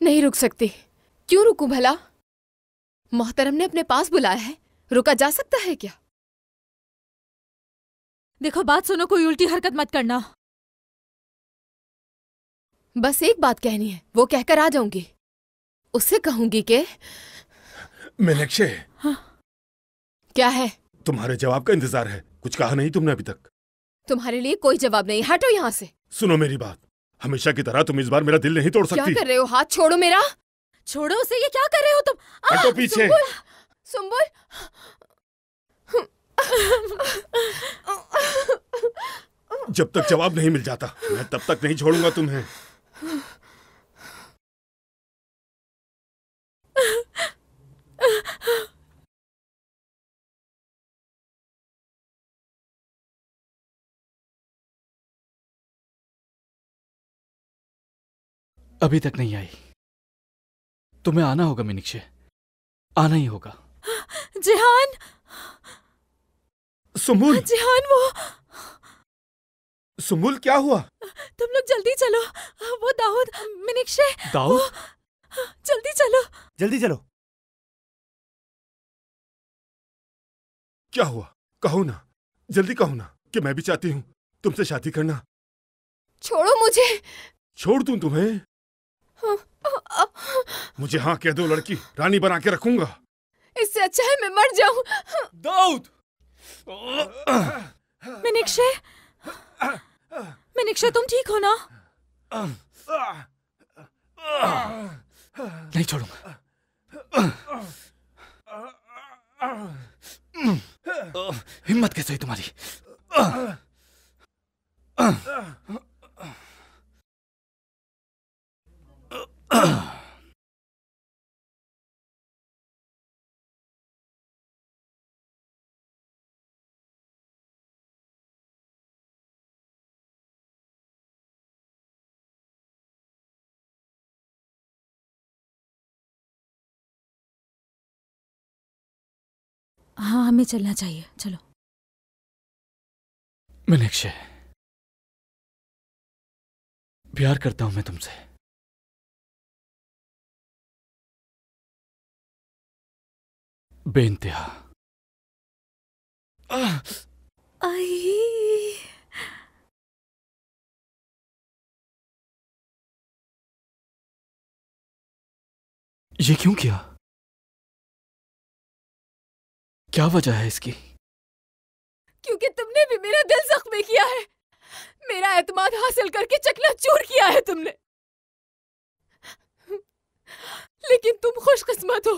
नहीं रुक सकती। क्यों रुकूं भला? मोहतरम ने अपने पास बुलाया है, रुका जा सकता है क्या? देखो बात सुनो, कोई उल्टी हरकत मत करना। बस एक बात कहनी है, वो कहकर आ जाऊंगी। उससे कहूंगी कि मीनाक्षी, क्या है? तुम्हारे जवाब का इंतजार है। कुछ कहा नहीं तुमने अभी तक। तुम्हारे लिए कोई जवाब नहीं, हटो यहाँ से। सुनो मेरी बात, हमेशा की तरह तुम इस बार मेरा दिल नहीं तोड़ क्या सकती। कर रहे हो? हाथ छोड़ो मेरा। छोड़ो उसे, ये क्या कर रहे हो तुम? हटो पीछे। सुंबुल, जब तक जवाब नहीं मिल जाता मैं तब तक नहीं छोड़ूंगा तुम्हें। अभी तक नहीं आई। तुम्हें आना होगा मीनाक्षी, आना ही होगा। जिहान, सुंबुल, जिहान, वो सुंबुल क्या हुआ? तुम लोग जल्दी चलो। वो दाऊद, मीनाक्षी, दाऊद, जल्दी चलो। जल्दी चलो। क्या हुआ? कहो ना, जल्दी कहो ना कि मैं भी चाहती हूँ तुमसे शादी करना। छोड़ो मुझे। छोड़ दूं तुम्हें? मुझे हाँ कह दो, लड़की रानी बना के रखूंगा। इससे अच्छा है मैं मर जाऊं। दाऊद, मीनाक्षी, मीनाक्षी तुम ठीक हो ना? नहीं छोड़ूंगा। हिम्मत कैसे हुई तुम्हारी? हाँ, हमें चलना चाहिए, चलो। मीनाक्षी, प्यार करता हूं मैं तुमसे। बेइंतहा। आई, ये क्यों किया? क्या वजह है इसकी? क्योंकि तुमने भी मेरा दिल जख्मी किया है। मेरा एतमाद हासिल करके चकनाचूर किया है तुमने। लेकिन तुम खुशकिस्मत हो,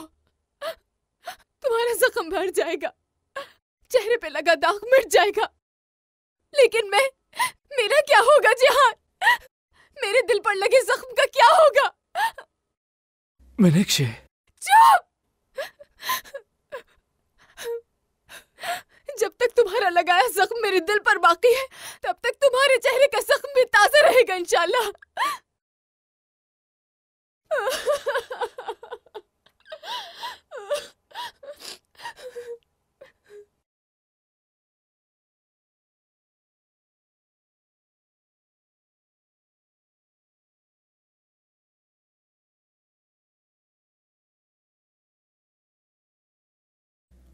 तुम्हारा जख्म भर जाएगा, चेहरे पे लगा दाग मिट जाएगा। लेकिन मेरा क्या होगा जिहान? मेरे दिल पर लगे जख्म का क्या होगा? मीनाक्षी, चुप! जब तक तुम्हारा लगाया जख्म मेरे दिल पर बाकी है, तब तक तुम्हारे चेहरे का जख्म भी ताजा रहेगा इंशाल्लाह।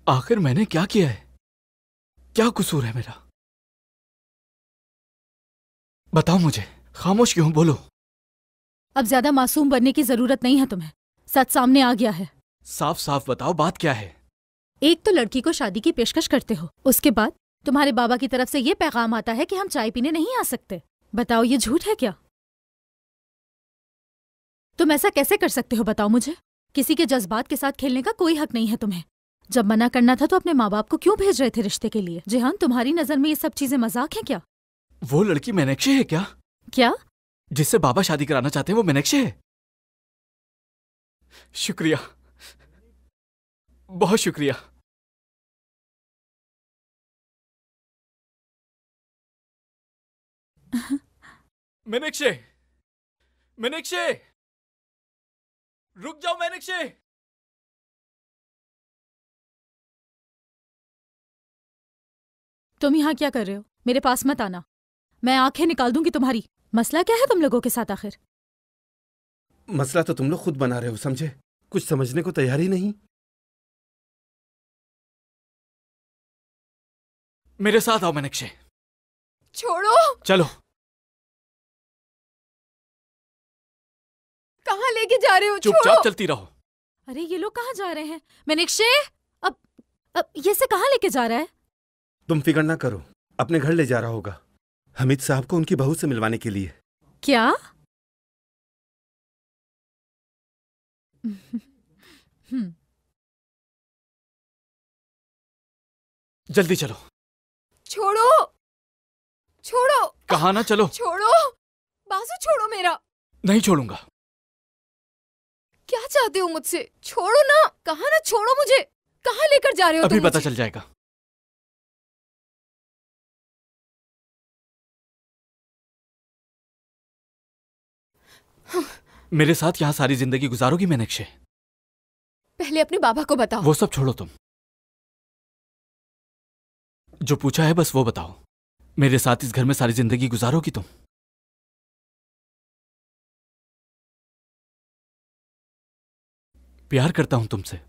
आखिर मैंने क्या किया है? क्या कसूर है मेरा? बताओ मुझे, खामोश क्यों? बोलो। अब ज्यादा मासूम बनने की जरूरत नहीं है तुम्हें, सच सामने आ गया है। साफ साफ बताओ, बात क्या है? एक तो लड़की को शादी की पेशकश करते हो, उसके बाद तुम्हारे बाबा की तरफ से ये पैगाम आता है कि हम चाय पीने नहीं आ सकते। बताओ, ये झूठ है क्या? तुम ऐसा कैसे कर सकते हो, बताओ मुझे। किसी के जज्बात के साथ खेलने का कोई हक नहीं है तुम्हें। जब मना करना था तो अपने माँ बाप को क्यों भेज रहे थे रिश्ते के लिए? जिहान, तुम्हारी नजर में ये सब चीजें मजाक हैं क्या? वो लड़की मीनाक्षी है क्या? क्या? जिससे बाबा शादी कराना चाहते हैं वो मीनाक्षी है? शुक्रिया, बहुत शुक्रिया। मीनाक्षी, मीनाक्षी, रुक जाओ मीनाक्षी। तुम यहाँ क्या कर रहे हो? मेरे पास मत आना, मैं आंखें निकाल दूंगी तुम्हारी। मसला क्या है तुम लोगों के साथ आखिर? मसला तो तुम लोग खुद बना रहे हो, समझे? कुछ समझने को तैयार ही नहीं। मेरे साथ आओ मीनाक्षी। छोड़ो। चलो। कहाँ लेके जा रहे हो? चुपचाप चलती रहो। अरे ये लोग कहाँ जा रहे हैं? मीनाक्षी, अब ये से कहाँ लेके जा रहा है? तुम फिक्र ना करो, अपने घर ले जा रहा होगा, हमीद साहब को उनकी बहू से मिलवाने के लिए। क्या? जल्दी चलो। छोड़ो, छोड़ो। कहा ना चलो। छोड़ो, बाजू छोड़ो मेरा। नहीं छोड़ूंगा। क्या चाहते हो मुझसे? छोड़ो ना, कहा ना छोड़ो मुझे। कहाँ लेकर जा रहे हो? अभी तुम पता मुझे? चल जाएगा। मेरे साथ यहाँ सारी जिंदगी गुजारोगी मीनाक्षी? पहले अपने बाबा को बताओ। वो सब छोड़ो तुम। जो पूछा है बस वो बताओ। मेरे साथ इस घर में सारी जिंदगी गुजारोगी तुम? प्यार करता हूं तुमसे।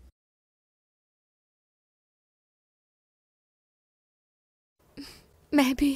मैं भी।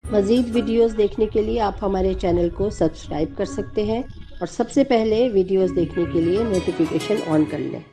मज़ीद वीडियोस देखने के लिए आप हमारे चैनल को सब्सक्राइब कर सकते हैं और सबसे पहले वीडियोस देखने के लिए नोटिफिकेशन ऑन कर लें।